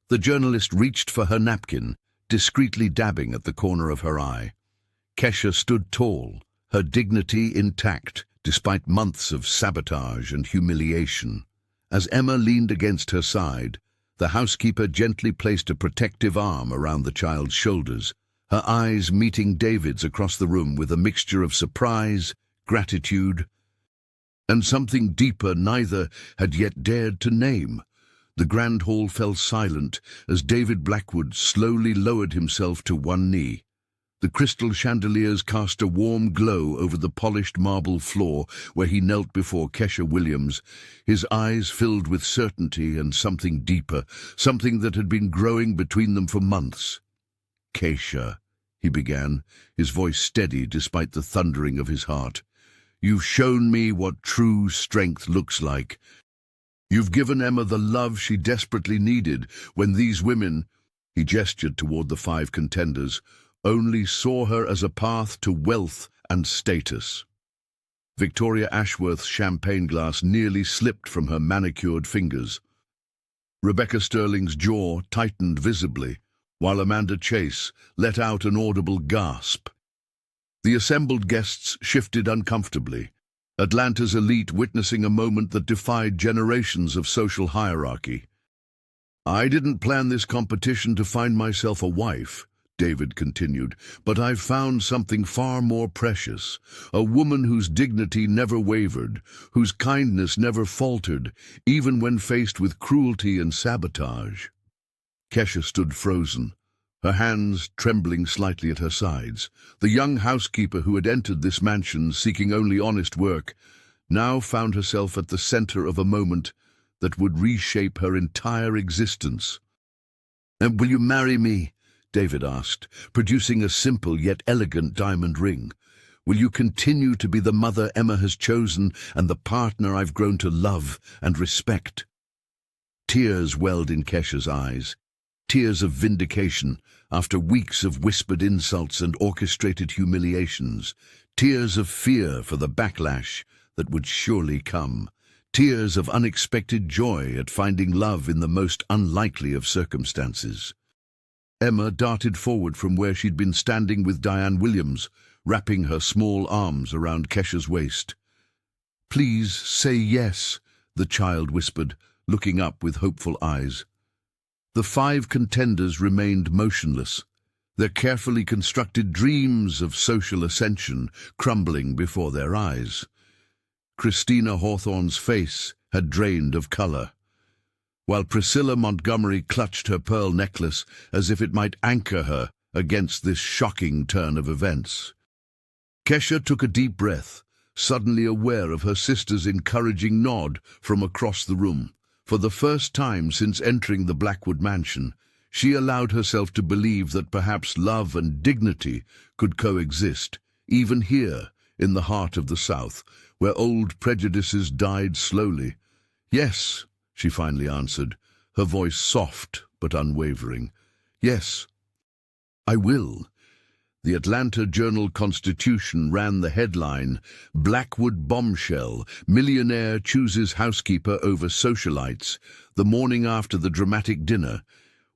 The journalist reached for her napkin, discreetly dabbing at the corner of her eye. Kesha stood tall, her dignity intact, despite months of sabotage and humiliation. As Emma leaned against her side, the housekeeper gently placed a protective arm around the child's shoulders, her eyes meeting David's across the room with a mixture of surprise, gratitude, and something deeper neither had yet dared to name. The grand hall fell silent as David Blackwood slowly lowered himself to one knee. The crystal chandeliers cast a warm glow over the polished marble floor where he knelt before Kesha Williams, his eyes filled with certainty and something deeper, something that had been growing between them for months. "Kesha," he began, his voice steady despite the thundering of his heart, "you've shown me what true strength looks like. You've given Emma the love she desperately needed when these women," he gestured toward the 5 contenders, "only saw her as a path to wealth and status." Victoria Ashworth's champagne glass nearly slipped from her manicured fingers. Rebecca Sterling's jaw tightened visibly, while Amanda Chase let out an audible gasp. The assembled guests shifted uncomfortably, Atlanta's elite witnessing a moment that defied generations of social hierarchy. "I didn't plan this competition to find myself a wife," David continued, "but I've found something far more precious, a woman whose dignity never wavered, whose kindness never faltered, even when faced with cruelty and sabotage." Kesha stood frozen, her hands trembling slightly at her sides. The young housekeeper who had entered this mansion seeking only honest work now found herself at the center of a moment that would reshape her entire existence. "And will you marry me?" David asked, producing a simple yet elegant diamond ring. Will you continue to be the mother Emma has chosen and the partner I've grown to love and respect? Tears welled in Kesha's eyes, tears of vindication after weeks of whispered insults and orchestrated humiliations, tears of fear for the backlash that would surely come, tears of unexpected joy at finding love in the most unlikely of circumstances. Emma darted forward from where she'd been standing with Diane Williams, wrapping her small arms around Kesha's waist. "Please say yes," the child whispered, looking up with hopeful eyes. The 5 contenders remained motionless, their carefully constructed dreams of social ascension crumbling before their eyes. Christina Hawthorne's face had drained of color, while Priscilla Montgomery clutched her pearl necklace as if it might anchor her against this shocking turn of events. Kesha took a deep breath, suddenly aware of her sister's encouraging nod from across the room. For the first time since entering the Blackwood mansion, she allowed herself to believe that perhaps love and dignity could coexist, even here in the heart of the South, where old prejudices died slowly. "Yes," she finally answered, her voice soft but unwavering. "Yes, I will." The Atlanta Journal-Constitution ran the headline, "Blackwood Bombshell, Millionaire Chooses Housekeeper Over Socialites," the morning after the dramatic dinner.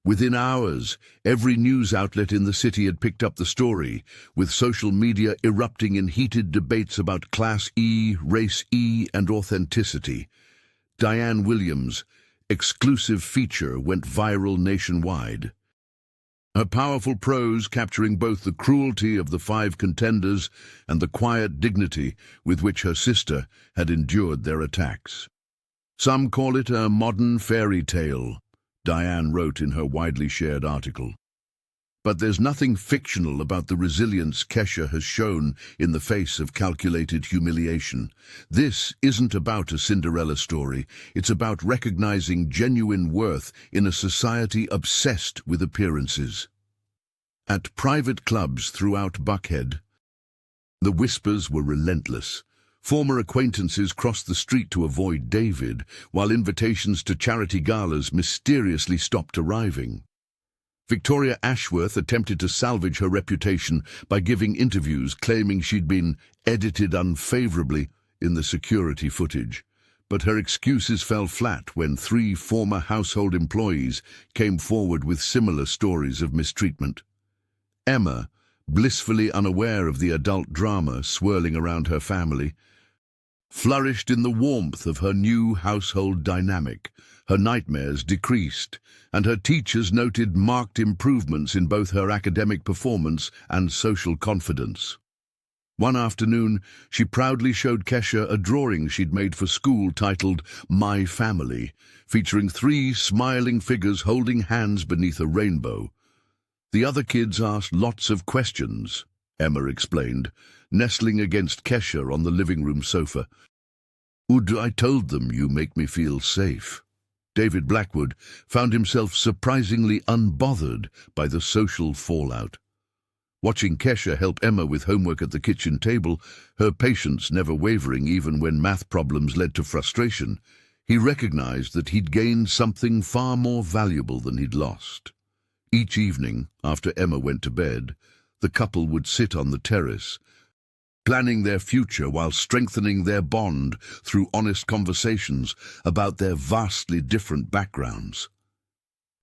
Within hours, every news outlet in the city had picked up the story, with social media erupting in heated debates about Class E, Race E, and authenticity. Diane Williams' exclusive feature went viral nationwide. Her powerful prose capturing both the cruelty of the 5 contenders and the quiet dignity with which her sister had endured their attacks. "Some call it a modern fairy tale," Diane wrote in her widely shared article. "But there's nothing fictional about the resilience Kesha has shown in the face of calculated humiliation. This isn't about a Cinderella story. It's about recognizing genuine worth in a society obsessed with appearances." At private clubs throughout Buckhead, the whispers were relentless. Former acquaintances crossed the street to avoid David, while invitations to charity galas mysteriously stopped arriving. Victoria Ashworth attempted to salvage her reputation by giving interviews claiming she'd been edited unfavorably in the security footage. But her excuses fell flat when 3 former household employees came forward with similar stories of mistreatment. Emma, blissfully unaware of the adult drama swirling around her family, flourished in the warmth of her new household dynamic. Her nightmares decreased, and her teachers noted marked improvements in both her academic performance and social confidence. One afternoon, she proudly showed Kesha a drawing she'd made for school titled "My Family," featuring 3 smiling figures holding hands beneath a rainbow. "The other kids asked lots of questions," Emma explained, nestling against Kesha on the living room sofa. "I told them you make me feel safe." David Blackwood found himself surprisingly unbothered by the social fallout. Watching Kesha help Emma with homework at the kitchen table, her patience never wavering even when math problems led to frustration, he recognized that he'd gained something far more valuable than he'd lost. Each evening, after Emma went to bed, the couple would sit on the terrace, planning their future while strengthening their bond through honest conversations about their vastly different backgrounds.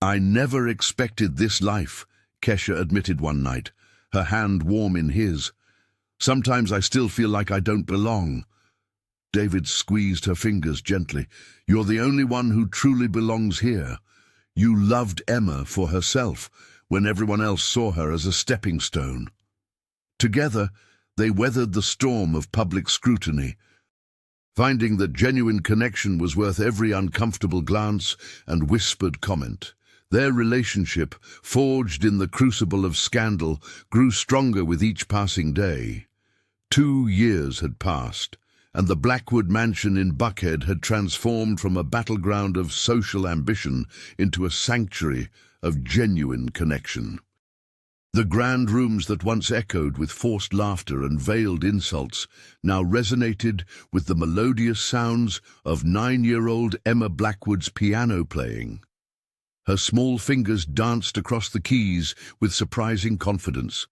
"I never expected this life," Kesha admitted one night, her hand warm in his. "Sometimes I still feel like I don't belong." David squeezed her fingers gently. "You're the only one who truly belongs here. You loved Emma for herself when everyone else saw her as a stepping stone." Together, they weathered the storm of public scrutiny, finding that genuine connection was worth every uncomfortable glance and whispered comment. Their relationship, forged in the crucible of scandal, grew stronger with each passing day. 2 years had passed, and the Blackwood mansion in Buckhead had transformed from a battleground of social ambition into a sanctuary of genuine connection. The grand rooms that once echoed with forced laughter and veiled insults now resonated with the melodious sounds of 9-year-old Emma Blackwood's piano playing. Her small fingers danced across the keys with surprising confidence,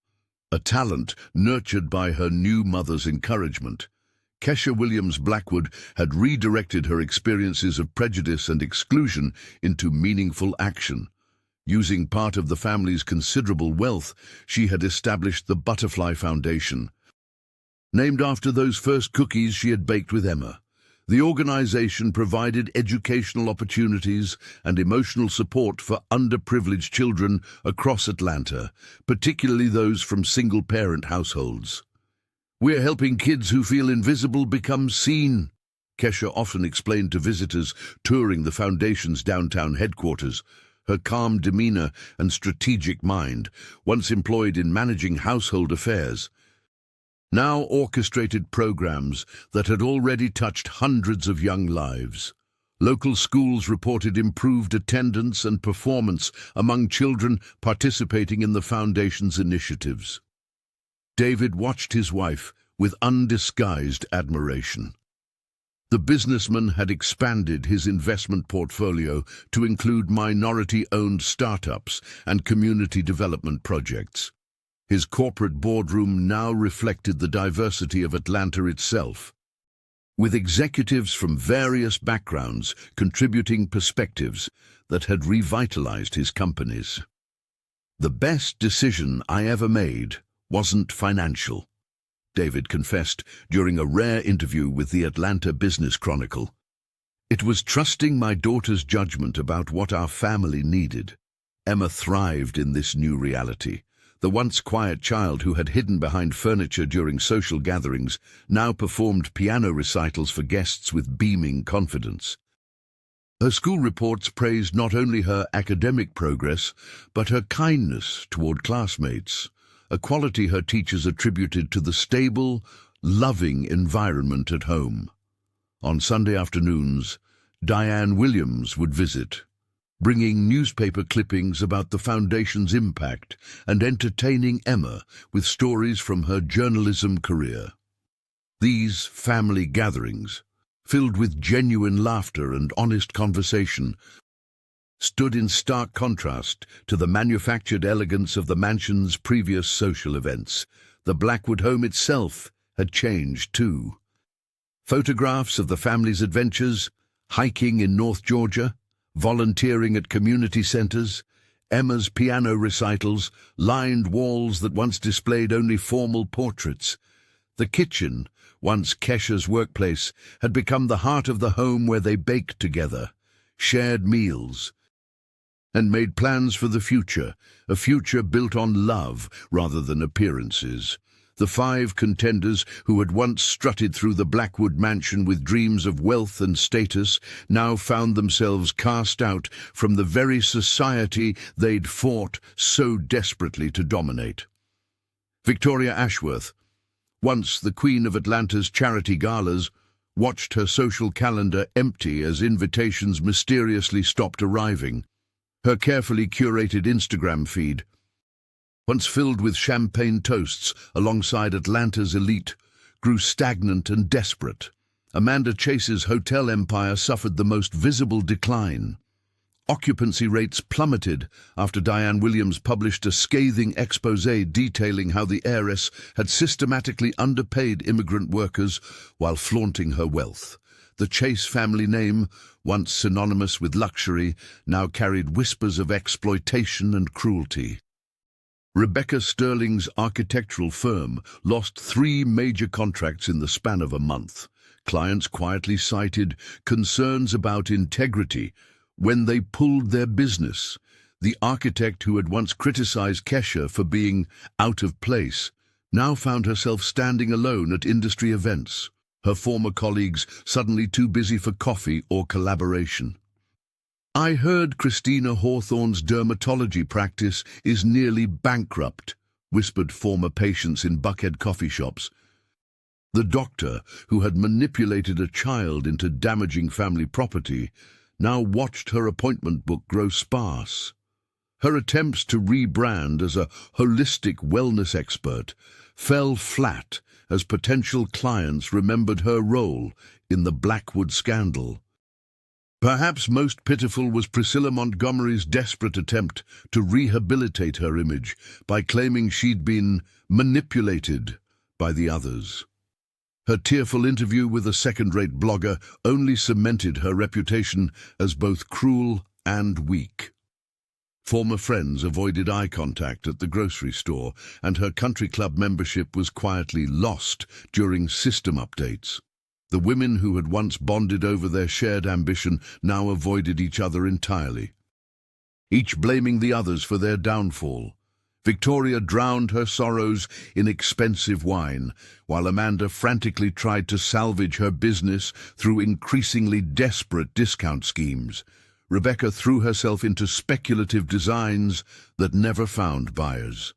a talent nurtured by her new mother's encouragement. Kesha Williams Blackwood had redirected her experiences of prejudice and exclusion into meaningful action. Using part of the family's considerable wealth, she had established the Butterfly Foundation, named after those first cookies she had baked with Emma. The organization provided educational opportunities and emotional support for underprivileged children across Atlanta, particularly those from single-parent households. "We're helping kids who feel invisible become seen," Kesha often explained to visitors touring the foundation's downtown headquarters. Her calm demeanor and strategic mind, once employed in managing household affairs, now orchestrated programs that had already touched hundreds of young lives. Local schools reported improved attendance and performance among children participating in the foundation's initiatives. David watched his wife with undisguised admiration. The businessman had expanded his investment portfolio to include minority-owned startups and community development projects. His corporate boardroom now reflected the diversity of Atlanta itself, with executives from various backgrounds contributing perspectives that had revitalized his companies. "The best decision I ever made wasn't financial," David confessed during a rare interview with the Atlanta Business Chronicle. "It was trusting my daughter's judgment about what our family needed." Emma thrived in this new reality. The once quiet child who had hidden behind furniture during social gatherings now performed piano recitals for guests with beaming confidence. Her school reports praised not only her academic progress, but her kindness toward classmates, a quality her teachers attributed to the stable, loving environment at home. On Sunday afternoons, Diane Williams would visit, bringing newspaper clippings about the foundation's impact and entertaining Emma with stories from her journalism career. These family gatherings, filled with genuine laughter and honest conversation, stood in stark contrast to the manufactured elegance of the mansion's previous social events. The Blackwood home itself had changed too. Photographs of the family's adventures, hiking in North Georgia, volunteering at community centers, Emma's piano recitals lined walls that once displayed only formal portraits. The kitchen, once Kesha's workplace, had become the heart of the home where they baked together, shared meals, and made plans for the future, a future built on love rather than appearances. The 5 contenders who had once strutted through the Blackwood mansion with dreams of wealth and status now found themselves cast out from the very society they'd fought so desperately to dominate. Victoria Ashworth, once the queen of Atlanta's charity galas, watched her social calendar empty as invitations mysteriously stopped arriving. Her carefully curated Instagram feed, once filled with champagne toasts alongside Atlanta's elite, grew stagnant and desperate. Amanda Chase's hotel empire suffered the most visible decline. Occupancy rates plummeted after Diane Williams published a scathing exposé detailing how the heiress had systematically underpaid immigrant workers while flaunting her wealth. The Chase family name, once synonymous with luxury, now carried whispers of exploitation and cruelty. Rebecca Sterling's architectural firm lost 3 major contracts in the span of a month. Clients quietly cited concerns about integrity when they pulled their business. The architect who had once criticized Kesha for being out of place now found herself standing alone at industry events, her former colleagues suddenly too busy for coffee or collaboration. "I heard Christina Hawthorne's dermatology practice is nearly bankrupt," whispered former patients in Buckhead coffee shops. The doctor, who had manipulated a child into damaging family property, now watched her appointment book grow sparse. Her attempts to rebrand as a holistic wellness expert fell flat as potential clients remembered her role in the Blackwood scandal. Perhaps most pitiful was Priscilla Montgomery's desperate attempt to rehabilitate her image by claiming she'd been manipulated by the others. Her tearful interview with a second-rate blogger only cemented her reputation as both cruel and weak. Former friends avoided eye contact at the grocery store, and her country club membership was quietly lost during system updates. The women who had once bonded over their shared ambition now avoided each other entirely, each blaming the others for their downfall. Victoria drowned her sorrows in expensive wine, while Amanda frantically tried to salvage her business through increasingly desperate discount schemes. Rebecca threw herself into speculative designs that never found buyers.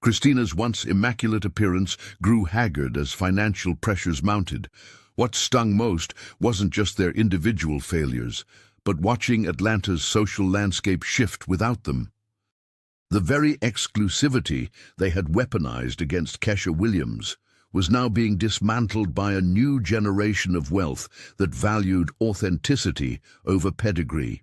Christina's once immaculate appearance grew haggard as financial pressures mounted. What stung most wasn't just their individual failures, but watching Atlanta's social landscape shift without them. The very exclusivity they had weaponized against Kesha Williams was now being dismantled by a new generation of wealth that valued authenticity over pedigree.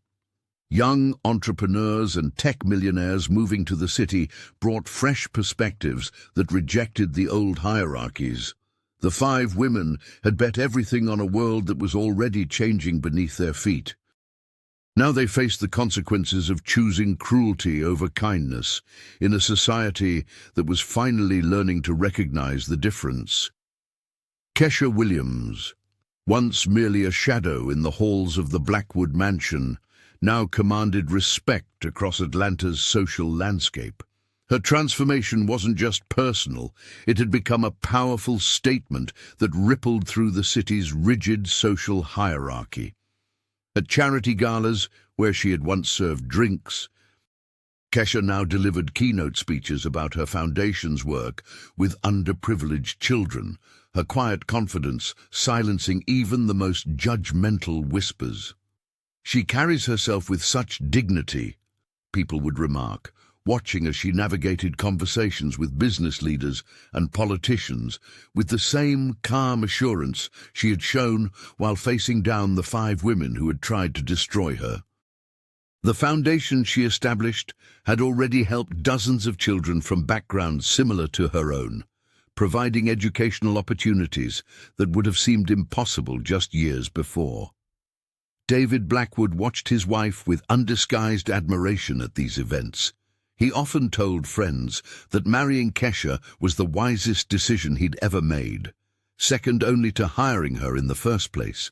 Young entrepreneurs and tech millionaires moving to the city brought fresh perspectives that rejected the old hierarchies. The 5 women had bet everything on a world that was already changing beneath their feet. Now they faced the consequences of choosing cruelty over kindness in a society that was finally learning to recognize the difference. Kesha Williams, once merely a shadow in the halls of the Blackwood mansion, now commanded respect across Atlanta's social landscape. Her transformation wasn't just personal, it had become a powerful statement that rippled through the city's rigid social hierarchy. At charity galas, where she had once served drinks, Kesha now delivered keynote speeches about her foundation's work with underprivileged children, her quiet confidence silencing even the most judgmental whispers. "She carries herself with such dignity," people would remark, watching as she navigated conversations with business leaders and politicians with the same calm assurance she had shown while facing down the 5 women who had tried to destroy her. The foundation she established had already helped dozens of children from backgrounds similar to her own, providing educational opportunities that would have seemed impossible just years before. David Blackwood watched his wife with undisguised admiration at these events. He often told friends that marrying Kesha was the wisest decision he'd ever made, second only to hiring her in the first place.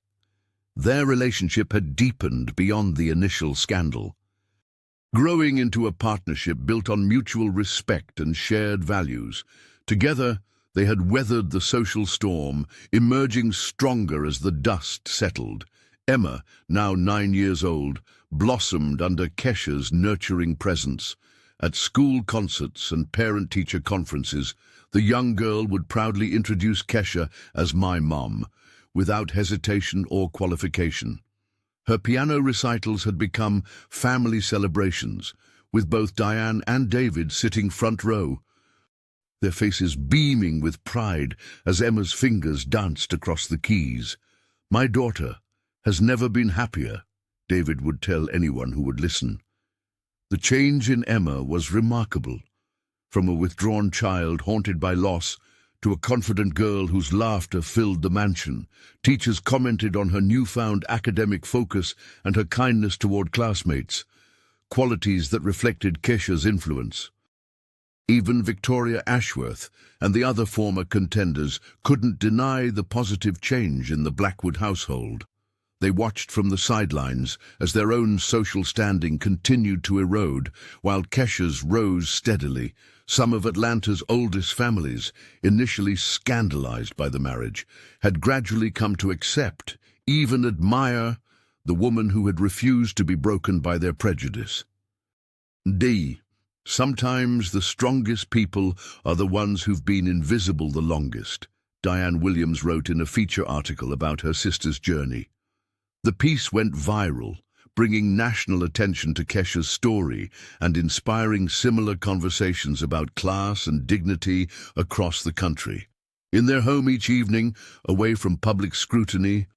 Their relationship had deepened beyond the initial scandal, growing into a partnership built on mutual respect and shared values. Together, they had weathered the social storm, emerging stronger as the dust settled. Emma, now 9 years old, blossomed under Kesha's nurturing presence. At school concerts and parent-teacher conferences, the young girl would proudly introduce Kesha as "my mom," without hesitation or qualification. Her piano recitals had become family celebrations, with both Diane and David sitting front row, their faces beaming with pride as Emma's fingers danced across the keys. "My daughter has never been happier," David would tell anyone who would listen. The change in Emma was remarkable. From a withdrawn child haunted by loss to a confident girl whose laughter filled the mansion, teachers commented on her newfound academic focus and her kindness toward classmates, qualities that reflected Kesha's influence. Even Victoria Ashworth and the other former contenders couldn't deny the positive change in the Blackwood household. They watched from the sidelines as their own social standing continued to erode, while Kesha's rose steadily. Some of Atlanta's oldest families, initially scandalized by the marriage, had gradually come to accept, even admire, the woman who had refused to be broken by their prejudice. Sometimes the strongest people are the ones who've been invisible the longest, Diane Williams wrote in a feature article about her sister's journey. The piece went viral, bringing national attention to Kesha's story and inspiring similar conversations about class and dignity across the country. In their home each evening, away from public scrutiny,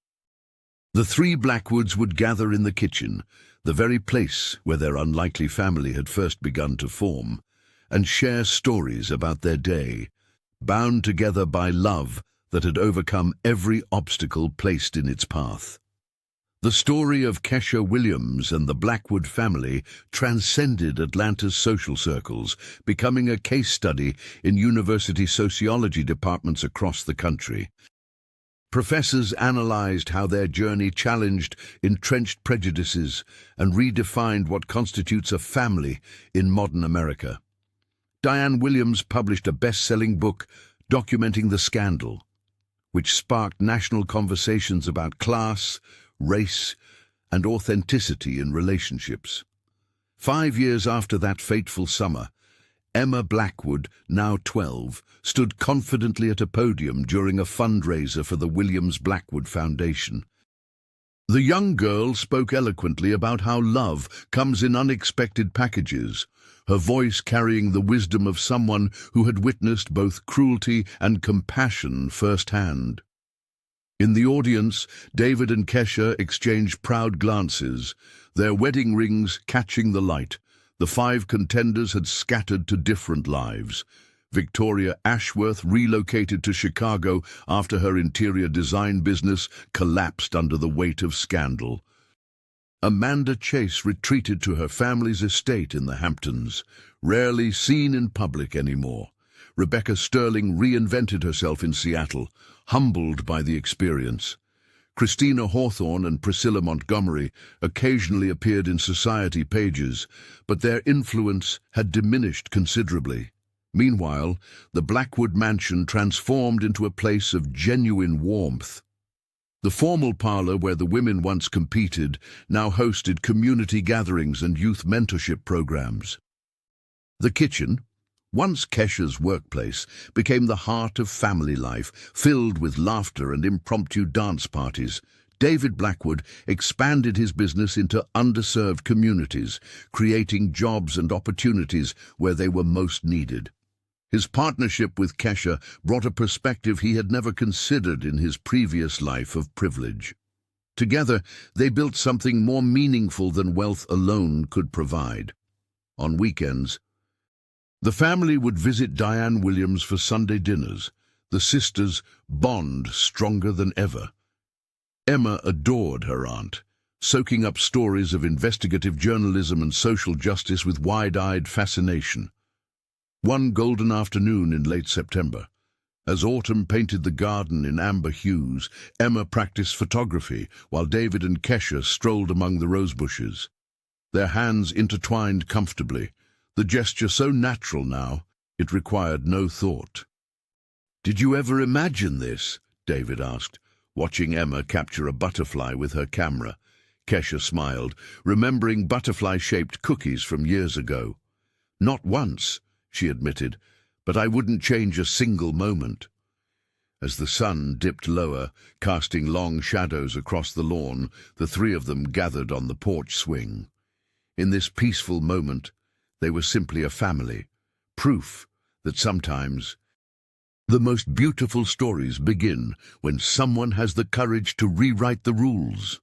the three Blackwoods would gather in the kitchen, the very place where their unlikely family had first begun to form, and share stories about their day, bound together by love that had overcome every obstacle placed in its path. The story of Kesha Williams and the Blackwood family transcended Atlanta's social circles, becoming a case study in university sociology departments across the country. Professors analyzed how their journey challenged entrenched prejudices and redefined what constitutes a family in modern America. Diane Williams published a best-selling book documenting the scandal, which sparked national conversations about class, race, and authenticity in relationships. 5 years after that fateful summer, Emma Blackwood, now 12, stood confidently at a podium during a fundraiser for the Williams Blackwood Foundation. The young girl spoke eloquently about how love comes in unexpected packages, her voice carrying the wisdom of someone who had witnessed both cruelty and compassion firsthand. In the audience, David and Kesha exchanged proud glances, their wedding rings catching the light. The 5 contenders had scattered to different lives. Victoria Ashworth relocated to Chicago after her interior design business collapsed under the weight of scandal. Amanda Chase retreated to her family's estate in the Hamptons, rarely seen in public anymore. Rebecca Sterling reinvented herself in Seattle, humbled by the experience. Christina Hawthorne and Priscilla Montgomery occasionally appeared in society pages, but their influence had diminished considerably. Meanwhile, the Blackwood mansion transformed into a place of genuine warmth. The formal parlor where the women once competed now hosted community gatherings and youth mentorship programs. The kitchen, once Kesha's workplace, became the heart of family life, filled with laughter and impromptu dance parties. David Blackwood expanded his business into underserved communities, creating jobs and opportunities where they were most needed. His partnership with Kesha brought a perspective he had never considered in his previous life of privilege. Together, they built something more meaningful than wealth alone could provide. On weekends, the family would visit Diane Williams for Sunday dinners, the sisters' bond stronger than ever. Emma adored her aunt, soaking up stories of investigative journalism and social justice with wide-eyed fascination. One golden afternoon in late September, as autumn painted the garden in amber hues, Emma practiced photography while David and Kesha strolled among the rose bushes. Their hands intertwined comfortably, the gesture so natural now, it required no thought. "Did you ever imagine this?" David asked, watching Emma capture a butterfly with her camera. Kesha smiled, remembering butterfly-shaped cookies from years ago. "Not once," she admitted, "but I wouldn't change a single moment." As the sun dipped lower, casting long shadows across the lawn, the 3 of them gathered on the porch swing. In this peaceful moment, they were simply a family, proof that sometimes the most beautiful stories begin when someone has the courage to rewrite the rules.